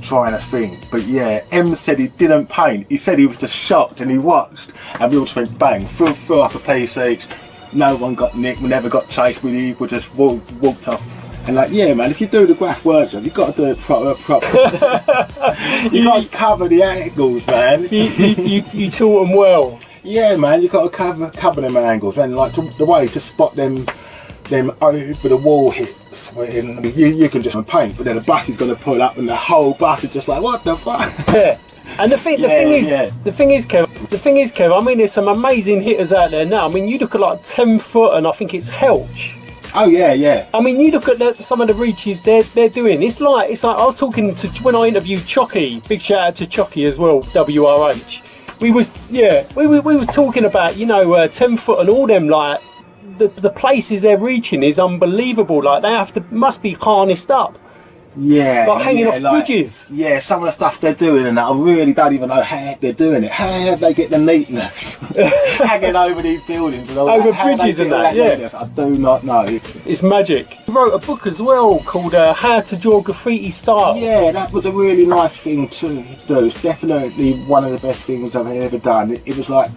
trying to think, but yeah, M said he didn't paint, he said he was just shocked, and he watched, and we all just went bang, threw up a piece each, no one got nicked, we never got chased, we just walked off. And like, yeah man, if you do the graph workshop, you've got to do it proper. You got to cover the angles, man. You taught them well. Yeah man, you got to cover them angles, and like the way to spot them over the wall hits when you can just paint, but then the bus is going to pull up and the whole bus is just like, what the fuck? Yeah. And the thing is, Kev, I mean, there's some amazing hitters out there now. I mean, you look at like 10 foot, and I think it's Helch. Oh yeah. I mean, you look at some of the reaches they're doing. It's like I was talking to, when I interviewed Chocky. Big shout out to Chocky as well, WRH. We was talking about, you know, 10 foot and all them, like the places they're reaching is unbelievable. Like they must be harnessed up. Yeah, like hanging off bridges. Yeah, some of the stuff they're doing and that, I really don't even know how they're doing it. How they get the neatness hanging over these buildings and all over that. Bridges and that, yeah. Neatness, I do not know. It's magic. You wrote a book as well called How to Draw Graffiti Style. Yeah, that was a really nice thing to do. It's definitely one of the best things I've ever done. It was like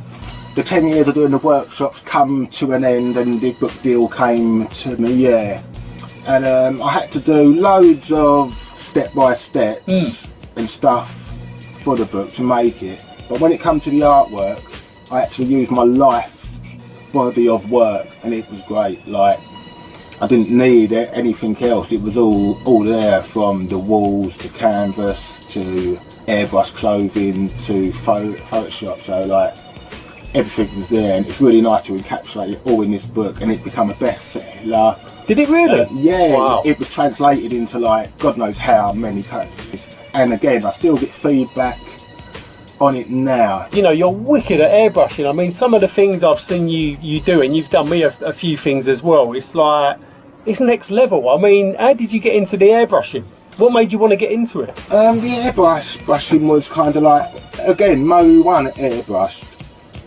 the 10 years of doing the workshops come to an end, and the book deal came to me, yeah. And I had to do loads of step-by-steps and stuff for the book to make it. But when it comes to the artwork, I had to use my life body of work, and it was great. Like, I didn't need anything else. It was all there, from the walls to canvas to airbrush clothing to Photoshop. So like, everything was there, and it's really nice to encapsulate it all in this book, and it became a bestseller. Did it really? Yeah, wow. It was translated into like God knows how many countries, and again I still get feedback on it now. You know, you're wicked at airbrushing. I mean, some of the things I've seen you do, and you've done me a few things as well, it's like, it's next level. I mean, how did you get into the airbrushing? What made you want to get into it? The airbrushing was kind of like, again, Mo 1 airbrushed.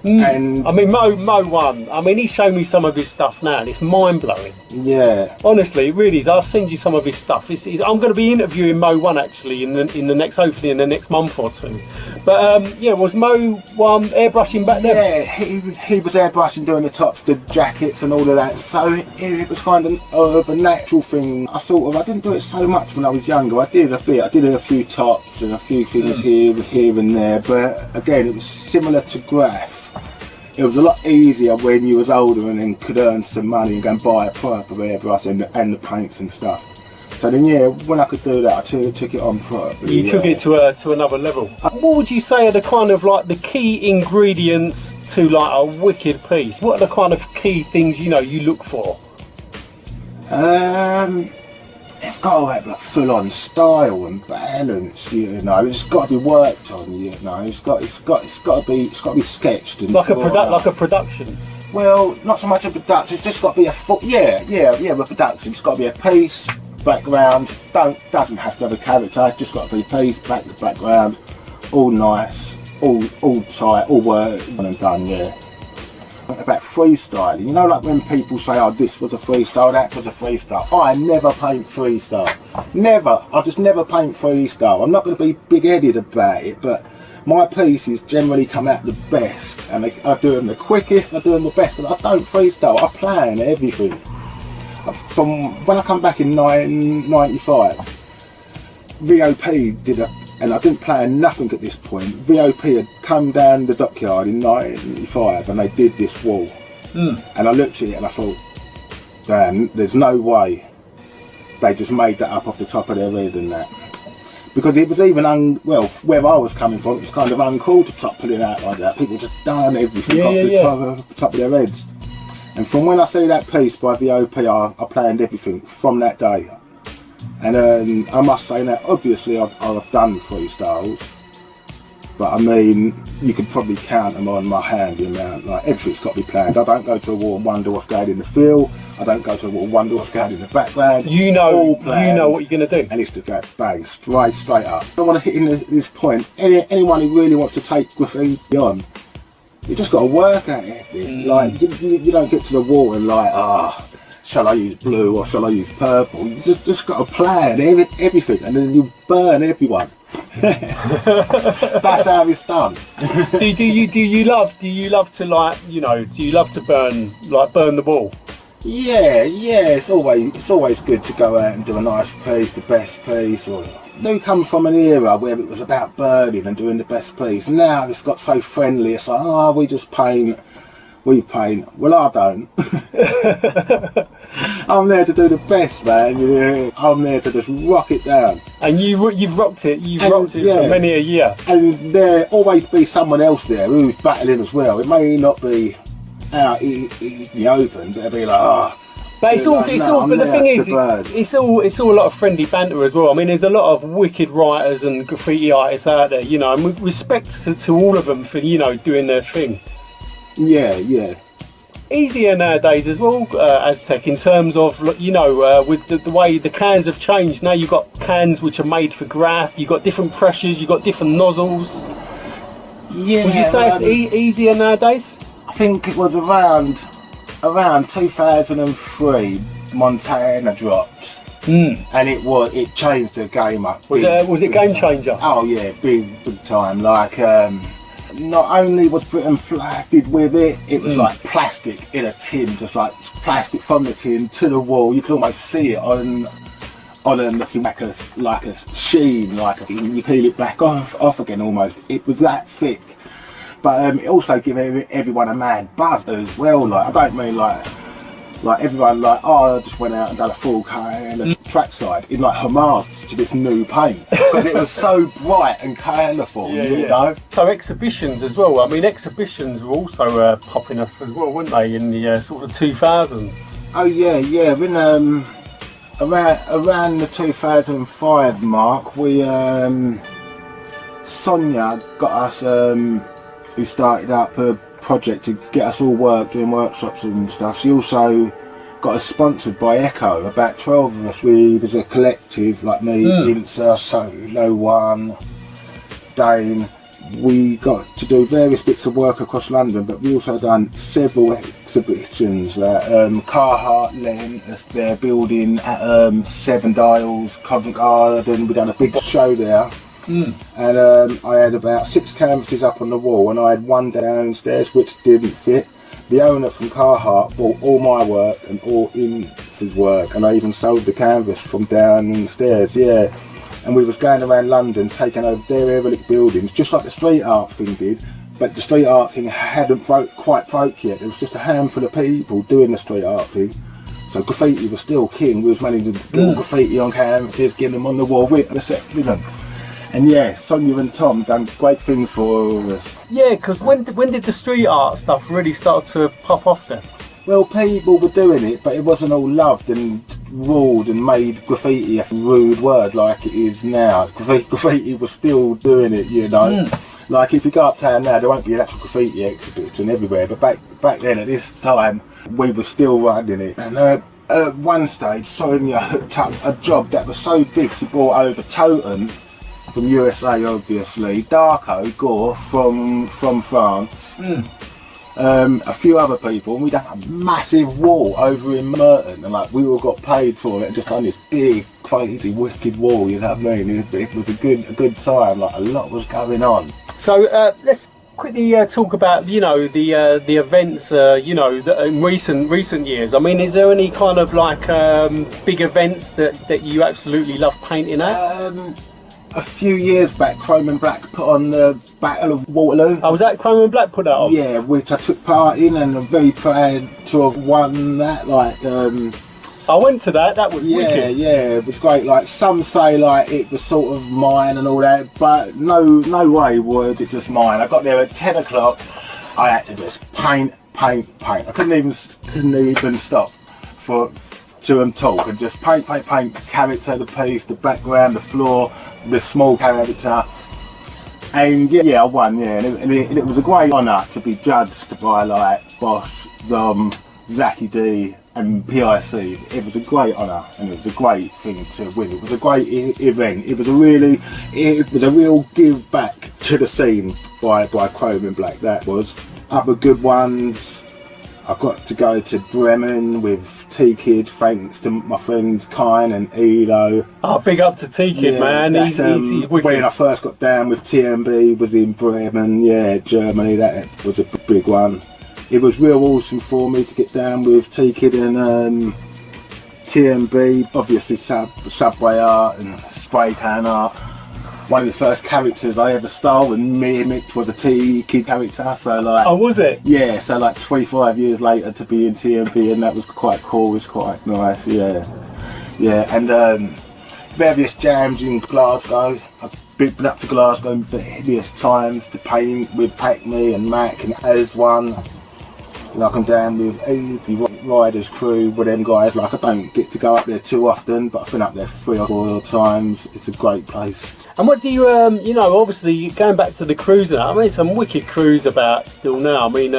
And I mean, Mo 1, I mean, he showed me some of his stuff now, and it's mind-blowing. Yeah. Honestly, it really is. I'll send you some of his stuff. I'm going to be interviewing Mo 1 actually in the next, hopefully in the next month or two. But yeah, was Mo 1 airbrushing back then? Yeah, he was airbrushing, doing the tops, the jackets and all of that. So it was kind of a natural thing. I didn't do it so much when I was younger. I did a bit. I did a few tops and a few things here and there. But again, it was similar to graph. It was a lot easier when you was older and then could earn some money and go and buy a proper airbrush and the paints and stuff. So then yeah, when I could do that, I took it on properly. You took it to another level. What would you say are the kind of like the key ingredients to like a wicked piece? What are the kind of key things, you know, you look for? It's got to have like full-on style and balance, you know. It's got to be worked on, you know. It's got to be sketched and like a production. Well, not so much a production. It's just got to be a a production. It's got to be a piece, background. Doesn't have to have a character. It's just got to be a piece, background, all nice, all tight, all worked and done. Yeah. About freestyling, you know, like when people say, oh, this was a freestyle, that was a freestyle. I never paint freestyle. Never. I just never paint freestyle. I'm not going to be big-headed about it, but my pieces generally come out the best, and I do them the quickest, I do them the best, but I don't freestyle, I plan everything. From when I come back in 1995, VOP did and I didn't plan nothing at this point. VOP had come down the dockyard in 1995 and they did this wall. And I looked at it and I thought, damn, there's no way they just made that up off the top of their head and that. Because it was even, well, where I was coming from, it was kind of uncool to start putting it out like that. People just done everything off the top of their heads. And from when I see that piece by VOP, I planned everything from that day. And I must say that obviously I've done freestyles, but I mean, you could probably count them on my hand, the amount, like everything's got to be planned. I don't go to a war and wonder what's going in the field. I don't go to a war and wonder what's going in the background. You know what you're going to do. And it's just go bang, straight up. I want to hit in this point, anyone who really wants to take graffiti on, you just got to work at it. Like, you don't get to the wall and like, shall I use blue or shall I use purple? You just got to plan everything, and then you burn everyone. That's how it's done. do you love to, like, you know, do you love to burn the wall? Yeah, it's always good to go out and do a nice piece, the best piece. Or you come from an era where it was about burning and doing the best piece. Now it's got so friendly. It's like, we just paint. We paint. Well, I don't. I'm there to do the best, man. Yeah. I'm there to just rock it down. And you've rocked it. Rocked it for many a year. And there always be someone else there who's battling as well. It may not be out in the open, but it'll be like, But it's all. But the thing is, it's all a lot of friendly banter as well. I mean, there's a lot of wicked writers and graffiti artists out there, you know, and with respect to all of them for, you know, doing their thing. Yeah. Easier nowadays as well, ASTEK, in terms of, you know, with the way the cans have changed. Now you've got cans which are made for graph, you've got different pressures, you've got different nozzles. Yeah. Would you say it's easier nowadays? I think it was around 2003 Montana dropped. And it changed the game up. Was it game changer? Oh yeah, big time. Like, not only was Britain flagged with it, it was like plastic in a tin, just like plastic from the tin to the wall. You could almost see it on nothing like a sheen, you peel it back off again almost. It was that thick. But it also gave everyone a mad buzz as well. Like, I don't mean like everyone like, I just went out and done a full and a trackside in like homage to this new paint because it was so bright and colourful, you know. So exhibitions as well. I mean, exhibitions were also popping up as well, weren't they, in the sort of 2000s? Oh yeah. In around the 2005 mark, we Sonia got us who started up a project to get us all doing workshops and stuff. She also got us sponsored by Echo. About 12 of us. We was a collective, like me, Insa, Solo One, Dane. We got to do various bits of work across London, but we also done several exhibitions. Carhartt lent us their building at Seven Dials, Covent Garden. We done a big show there. And I had about 6 canvases up on the wall, and I had one downstairs which didn't fit. The owner from Carhartt bought all my work and all Ince's work, and I even sold the canvas from downstairs, And we was going around London taking over their derelict buildings, just like the street art thing did, but the street art thing hadn't quite broke yet. There was just a handful of people doing the street art thing. So graffiti was still king. We was managing to get graffiti on canvases, getting them on the wall with them. And Sonia and Tom done great things for us. Yeah, because when did the street art stuff really start to pop off then? Well, people were doing it, but it wasn't all loved and ruled and made graffiti a rude word like it is now. Graffiti was still doing it, you know. Like, if you go uptown now, there won't be an actual graffiti exhibition everywhere, but back then at this time, we were still running it. And at one stage, Sonia hooked up a job that was so big, she brought over Totem from USA, obviously, Darko Gore from France, a few other people, and we done a massive wall over in Merton, and like we all got paid for it and just done this big crazy, wicked wall. You know what I mean? It was a good time. Like a lot was going on. So let's quickly talk about the events in recent years. I mean, is there any kind of like big events that you absolutely love painting at? A few years back, Chrome and Black put on the Battle of Waterloo. Oh, was that Chrome and Black put that on? Yeah, which I took part in, and I'm very proud to have won that. Like, I went to that. That was wicked. Yeah, it was great. Like some say, like it was sort of mine and all that, but no way was it just mine. I got there at 10 o'clock. I had to just paint. I couldn't even stop to talk and just paint. Character, the piece, the background, the floor, the small character. And yeah, I won. Yeah, and it was a great honour to be judged by like Bosch, Zachy D, and PIC. It was a great honour, and it was a great thing to win. It was a great event. It was a real give back to the scene by Chrome and Black. That was. Other good ones. I got to go to Bremen with T-Kid, thanks to my friends Kine and Edo. Oh, big up to T-Kid, man. He's wicked. When I first got down with TNB, was in Bremen, Germany. That was a big one. It was real awesome for me to get down with T-Kid and TNB. Obviously subway art and spray can art. One of the first characters I ever stole and mimicked was a T-Kid character. So like, oh, was it? Yeah. So like 25 years later to be in TNB, and that was quite cool. It was quite nice. Yeah. And various jams in Glasgow. I've been up to Glasgow various times to paint with Pac-Me and Mac and As1. Like I'm down with Easy Riders crew with them guys. Like I don't get to go up there too often, but I've been up there 3 or 4 times. It's a great place. And what do you, obviously going back to the cruiser, I mean, some wicked crews about still now. I mean,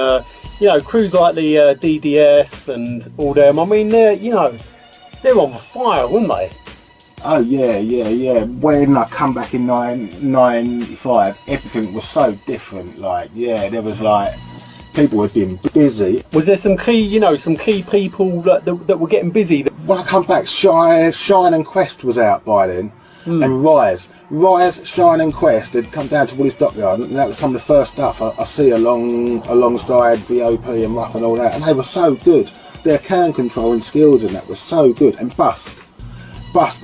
crews like the DDS and all them. I mean, they're on fire, weren't they? Oh yeah. When I come back in 95, everything was so different. Like, there was like. People had been busy. Was there some key people that were getting busy? When I come back, Shine and Quest was out by then, and Rise, Shine and Quest had come down to Woolies Dockyard, and that was some of the first stuff I see alongside VOP and Rough and all that, and they were so good. Their can control and skills and that was so good. And Busk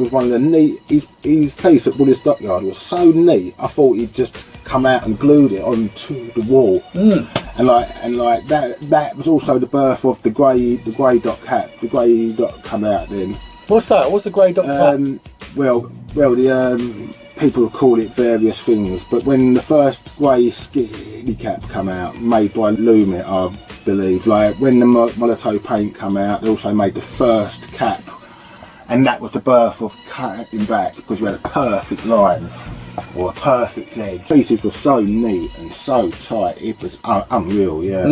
was one of the neat. His piece at Woolies Dockyard was so neat. I thought he'd just come out and glued it onto the wall. And like that was also the birth of the grey dot cap. The grey dot come out then. What's that? What's the grey dot cap? Well, the people call it various things, but when the first grey skinny cap come out, made by Lumit, I believe, like when the Molotov paint come out, they also made the first cap, and that was the birth of cutting back, because we had a perfect line. Or a perfect edge. Pieces were so neat and so tight, it was unreal, yeah.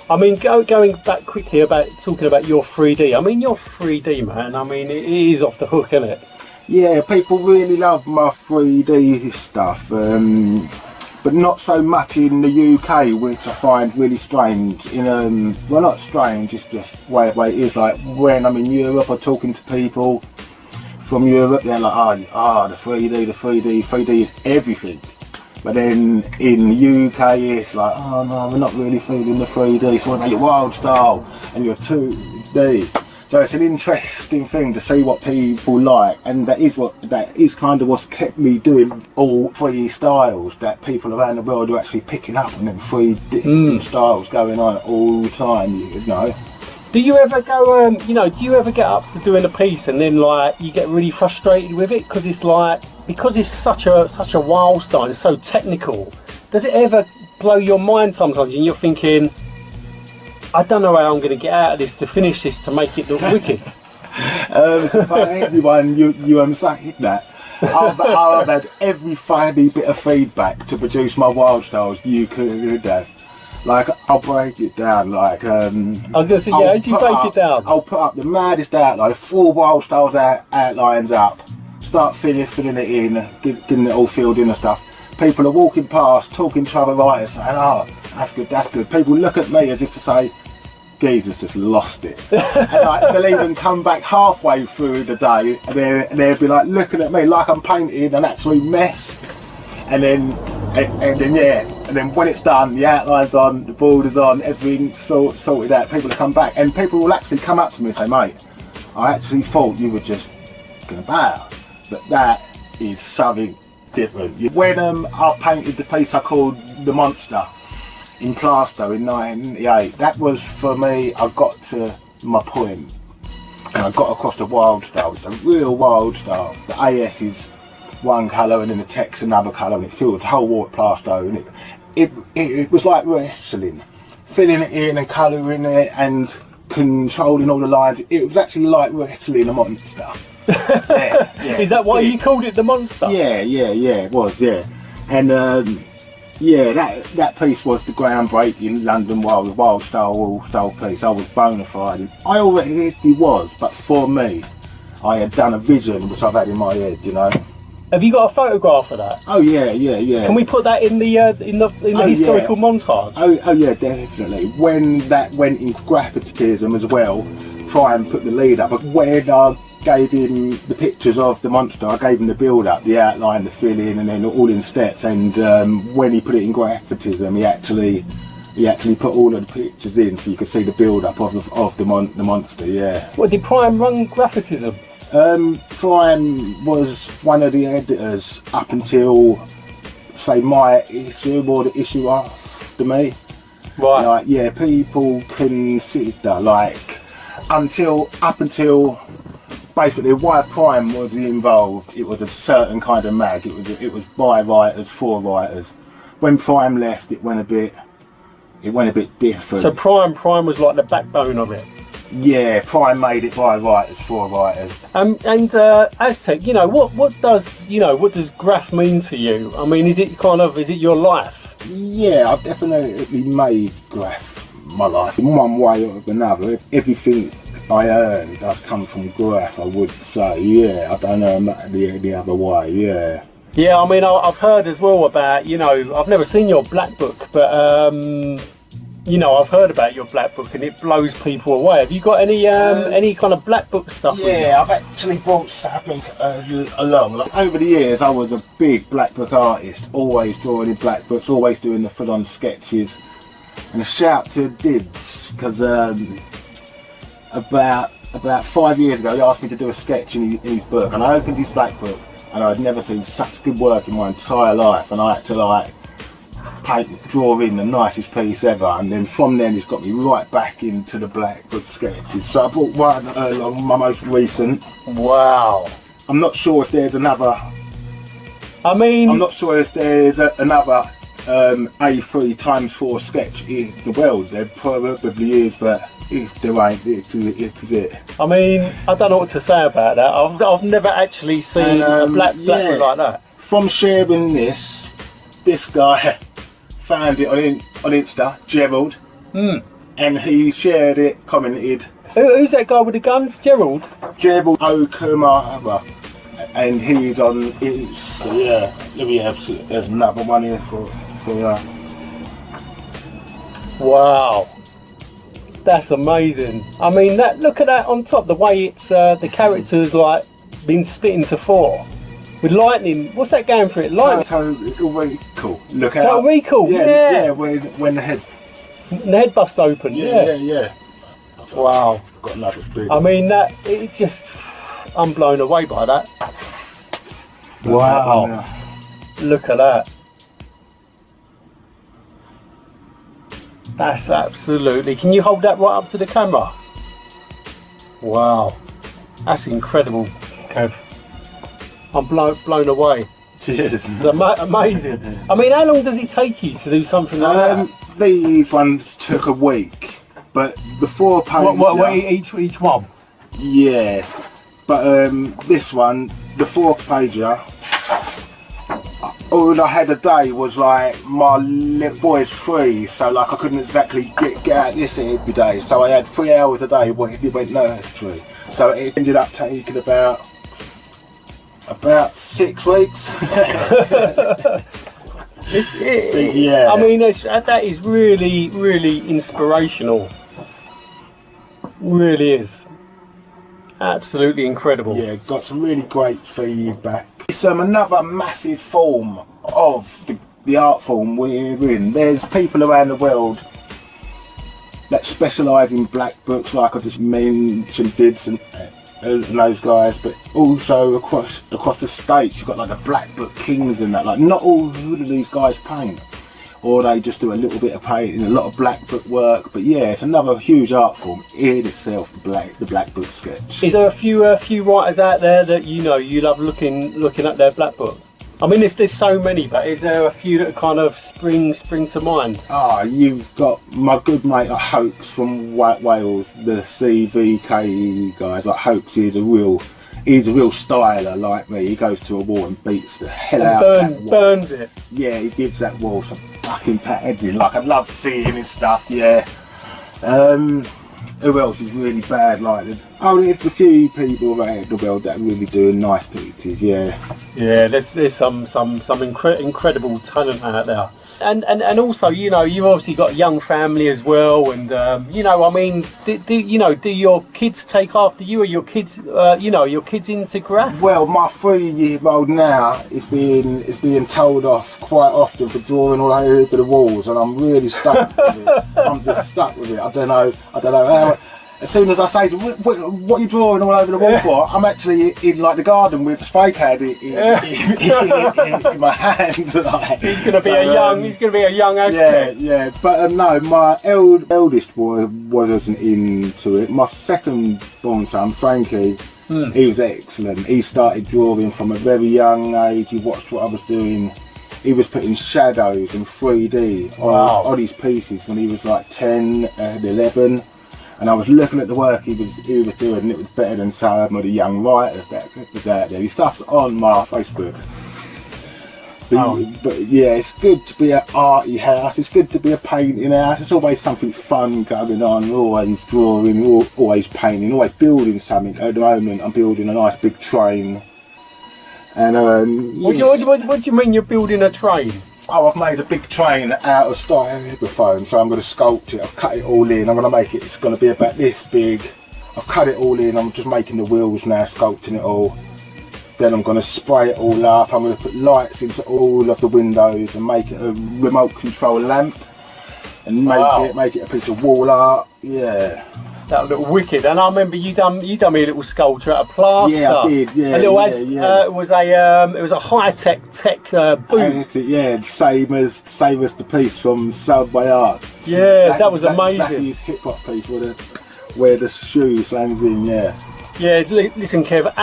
I mean, going back quickly about talking about your 3D. I mean, your 3D, man. I mean, it is off the hook, isn't it? Yeah, people really love my 3D stuff, but not so much in the UK, which I find really strange. Well, not strange. It's just the way it is. Like when I'm in Europe, I'm talking to people from Europe, they're like, the 3D is everything. But then in the UK, it's like, oh no, we're not really feeling the 3D, so what about your wild style and your 2D? So it's an interesting thing to see what people like, and that is kind of what's kept me doing all 3 styles, that people around the world are actually picking up on them 3 different styles going on all the time, you know. Do you ever go, do you ever get up to doing a piece and then like you get really frustrated with it because it's such a wild style, it's so technical. Does it ever blow your mind sometimes and you're thinking, I don't know how I'm going to get out of this to finish this to make it look wicked? So for everyone, you saying that. I've had every funny bit of feedback to produce my wild styles you could have. Like, I'll break it down, like, I was going to say, how do you break it down? I'll put up the maddest outline, 4 wild styles outlines up, start filling it in, getting it all filled in and stuff. People are walking past, talking to other writers, saying, oh, that's good. People look at me as if to say, geezers just lost it. And like, they'll even come back halfway through the day and they'll be like looking at me like I'm painting an absolute mess. And then when it's done, the outline's on, the border's on, everything's sorted out, people will come back and people will actually come up to me and say, mate, I actually thought you were just gonna bow, but that is something different. When I painted the piece I called The Monster in plaster in 1998, that was for me, I got to my point and I got across the wild style. It's a real wild style. The AS is one colour and then the text another colour, and it filled the whole wall with plaster, and it was like wrestling, filling it in and colouring it and controlling all the lines. It was actually like wrestling a monster. Yeah. Is that why you called it The Monster? Yeah, it was, yeah. And that piece was the groundbreaking London wild style piece. I was bona fide. I already was, but for me, I had done a vision which I've had in my head, you know. Have you got a photograph of that? Oh yeah. Can we put that in the historical montage? Oh yeah, definitely. When that went in graffitism as well, Prime put the lead up. But when I gave him the pictures of the monster, I gave him the build up, the outline, the fill in, and then all in steps. And when he put it in graffitism, he actually put all of the pictures in, so you could see the build up of the monster. Yeah. What did Prime run graffitism? Prime was one of the editors up until, say, my issue or the issue after me. Right. Like, yeah, people consider like up until basically why Prime was involved. It was a certain kind of mag. It was by writers for writers. When Prime left, it went a bit different. So Prime was like the backbone of it. Yeah, Prime made it by writers for writers. And ASTEK, you know, what does graph mean to you? I mean, is it your life? Yeah, I've definitely made graph my life in one way or another. Everything I earn does come from graph, I would say. Yeah, I don't know the other way. Yeah. Yeah, I mean, I've heard as well about, you know, I've never seen your black book, but you know, I've heard about your black book and it blows people away. Have you got any kind of black book stuff? Yeah, I've actually brought something along. Like, over the years, I was a big black book artist, always drawing in black books, always doing the full-on sketches. And a shout to Dibs, because about 5 years ago, he asked me to do a sketch in his book, and I opened his black book, and I'd never seen such good work in my entire life, and I had to like draw in the nicest piece ever, and then from then it's got me right back into the black book sketches. So I brought one along, my most recent. Wow. I'm not sure if there's another. I'm not sure if there's another A3 x4 sketch in the world. There probably is, but if there ain't, it is it. I mean, I don't know what to say about that. I've never actually seen a black book like that. From sharing this guy found it on Insta, Gerald, and he shared it, commented. Who's that guy with the guns? Gerald Okumara, and he's on Insta. Yeah, let me have. There's another one here for Wow, that's amazing. I mean, look at that on top. The way it's the characters like been split into four. With lightning, what's that going for it? Lightning. Total Recall. Look at Total Recall. Yeah. When the head busts open. Yeah. Wow. Got another big. I mean, I'm blown away by that. Wow. Look at that. That's absolutely. Can you hold that right up to the camera? Wow. That's incredible, Kev. I'm blown away. Cheers. It's amazing. I mean, how long does it take you to do something like that? These ones took a week, but before pager. What each one? Yeah, but this one, the 4-pager, all I had a day was like my little boy's 3, so like I couldn't exactly get out this every day. So I had 3 hours a day when he went nursery. So it ended up taking about 6 weeks. Yeah. I mean, that is really, really inspirational. Really is. Absolutely incredible. Yeah, got some really great feedback. It's another massive form of the art form we're in. There's people around the world that specialise in black books, like I just mentioned, Dibs and those guys, but also across the states you've got like the black book kings and that. Like, not all of these guys paint, or they just do a little bit of painting, a lot of black book work. But yeah, it's another huge art form in itself, the black book sketch. Is there a few writers out there that you love looking at their black book? I mean, there's so many, but is there a few that kind of spring to mind? You've got my good mate Hoax from Wales, the CVK guys. Like, Hoax is a real styler like me. He goes to a wall and beats the hell out of that wall. Burns it. Yeah, he gives that wall some fucking padding. Like, I'd love to see him and stuff. Yeah. Who else is really bad like that? There's a few people around the world that are really doing nice pictures. Yeah. Yeah, there's some incredible talent out there. And also, you've obviously got a young family as well, and I mean, do your kids take after you? Are your kids into graph? Well, my 3-year-old now is being told off quite often for drawing all over the walls, and I'm really stuck with it. I'm just stuck with it. I don't know how. As soon as I say, what are you drawing all over the wall for? I'm actually in like the garden with a spray can in my hand. Like. He's gonna be a young ASTEK. Yeah. But no, my eldest boy wasn't into it. My second born son, Frankie, he was excellent. He started drawing from a very young age. He watched what I was doing. He was putting shadows in 3D on his pieces when he was like 10 and 11. And I was looking at the work he was doing, and it was better than some of the young writers that was out there. His stuff's on my Facebook. But yeah, it's good to be an arty house. It's good to be a painting house. It's always something fun going on. Always drawing, always painting, always building something. At the moment, I'm building a nice big train. And what do you mean you're building a train? I've made a big train out of styrofoam, so I'm going to sculpt it. I've cut it all in. I'm going to make it. It's going to be about this big. I've cut it all in. I'm just making the wheels now, sculpting it all. Then I'm going to spray it all up. I'm going to put lights into all of the windows and make it a remote control lamp, and make it a piece of wall art. Yeah. That looked wicked. And I remember you done me a little sculpture out of plaster. Yeah, I did. Yeah, it was a high tech boot. Yeah, same as the piece from Subway Art. Yeah, that was amazing. Exactly his hip hop piece where the shoe lands in. Yeah. Yeah, listen, Kev,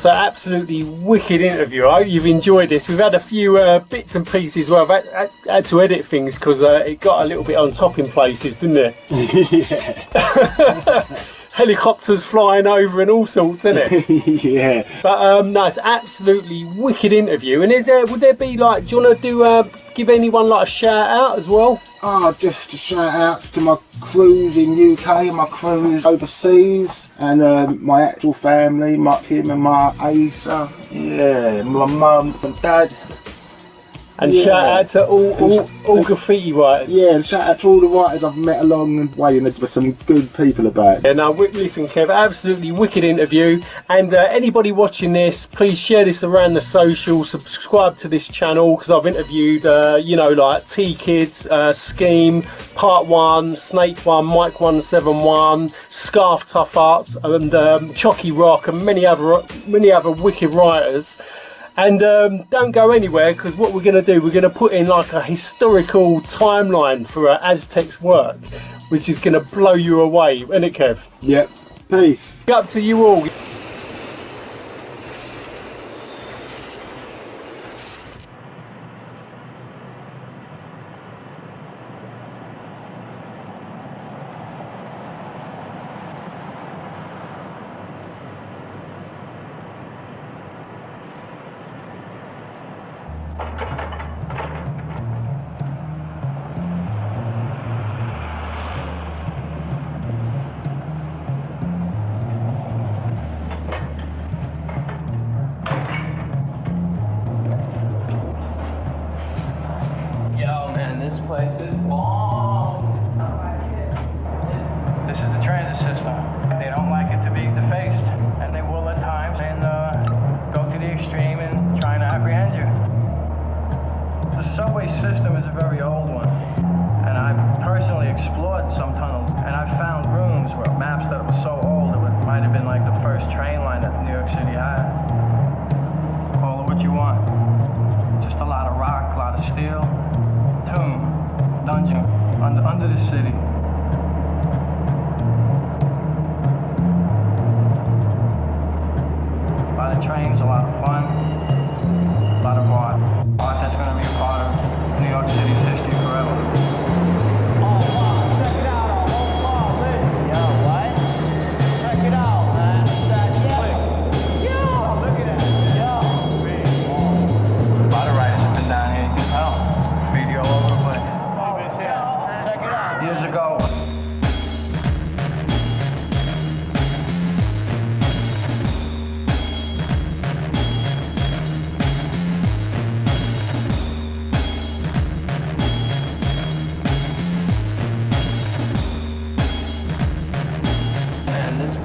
absolutely wicked interview. I hope you've enjoyed this. We've had a few bits and pieces where I've had to edit things because it got a little bit on top in places, didn't it? Yeah. Helicopters flying over and all sorts, isn't it? Yeah. But no, it's absolutely wicked interview. And would there be like, do you want to give anyone like a shout out as well? Just shout outs to my crews in UK, my crews overseas, and my actual family, Kim and my Asa, yeah, my mum and dad. And shout out to all graffiti writers. Yeah, and shout out to all the writers I've met along the way, and there's some good people about. Yeah, no, listen, Kev, absolutely wicked interview. And anybody watching this, please share this around the social, subscribe to this channel, because I've interviewed, like T-Kids, Scheme, Part 1, Snake 1, Mike 171, Scarf Tough Arts, and Chocky Rock, and many other wicked writers. And don't go anywhere, because what we're going to do, we're going to put in like a historical timeline for ASTEK's work, which is going to blow you away, isn't it, Kev? Yep. Peace. Up to you all.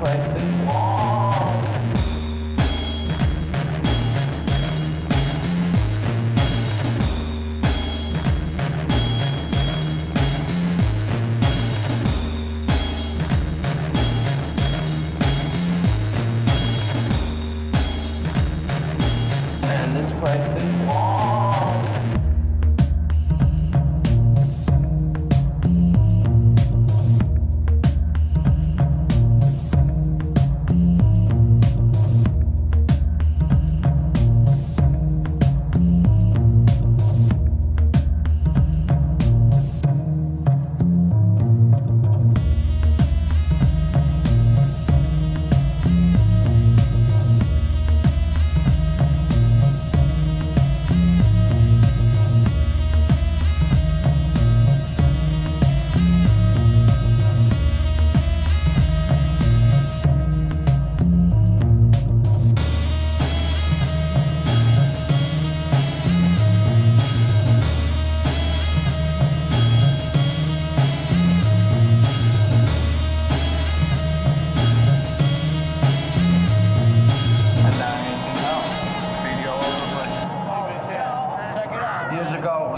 place is warm. And this place is warm. Years ago.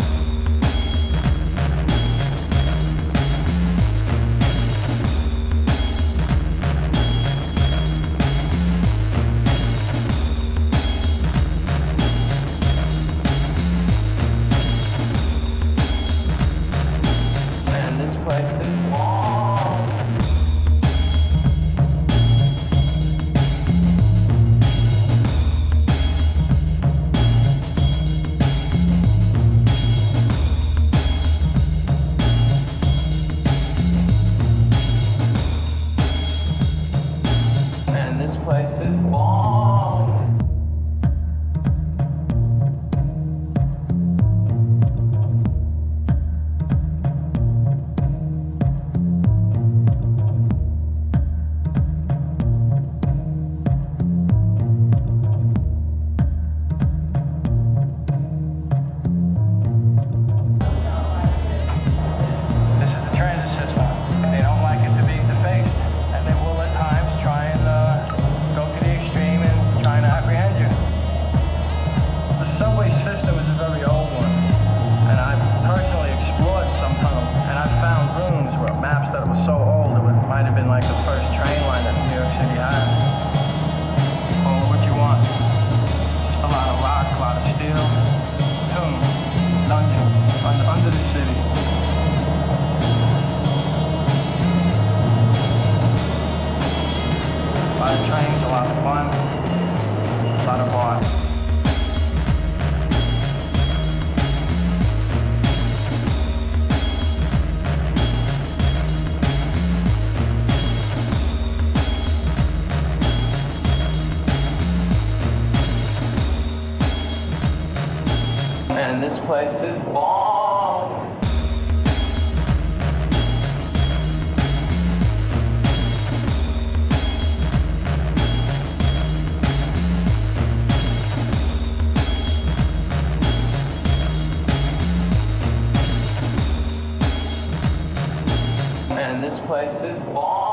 And this place is warm. And this place is warm. This is the transit system. They don't like it to be defaced, and they will at times try and go to the extreme and trying to apprehend you. The subway system is a very old one, and I've personally explored some tunnels, and I've found ruins where maps that were so old it might have been like the first train line that New York City had. Call it what you want. Just a lot of rock, a lot of steel, tomb, dungeon, under the city. A lot of trains, a lot of fun, a lot of art. And this place is bomb. And this place is bomb.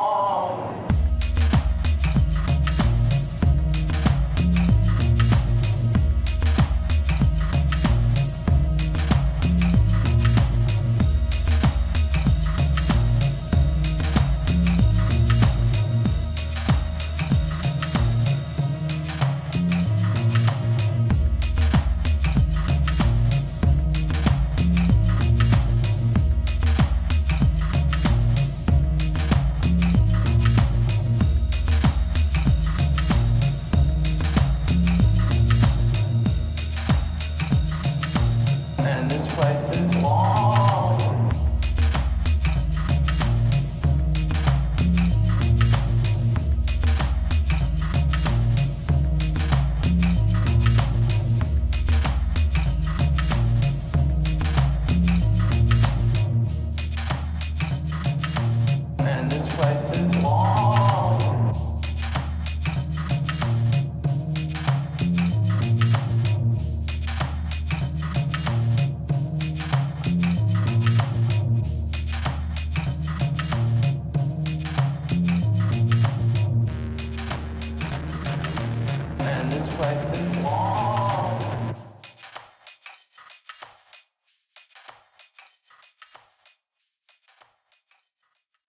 And this place is bomb. And this place is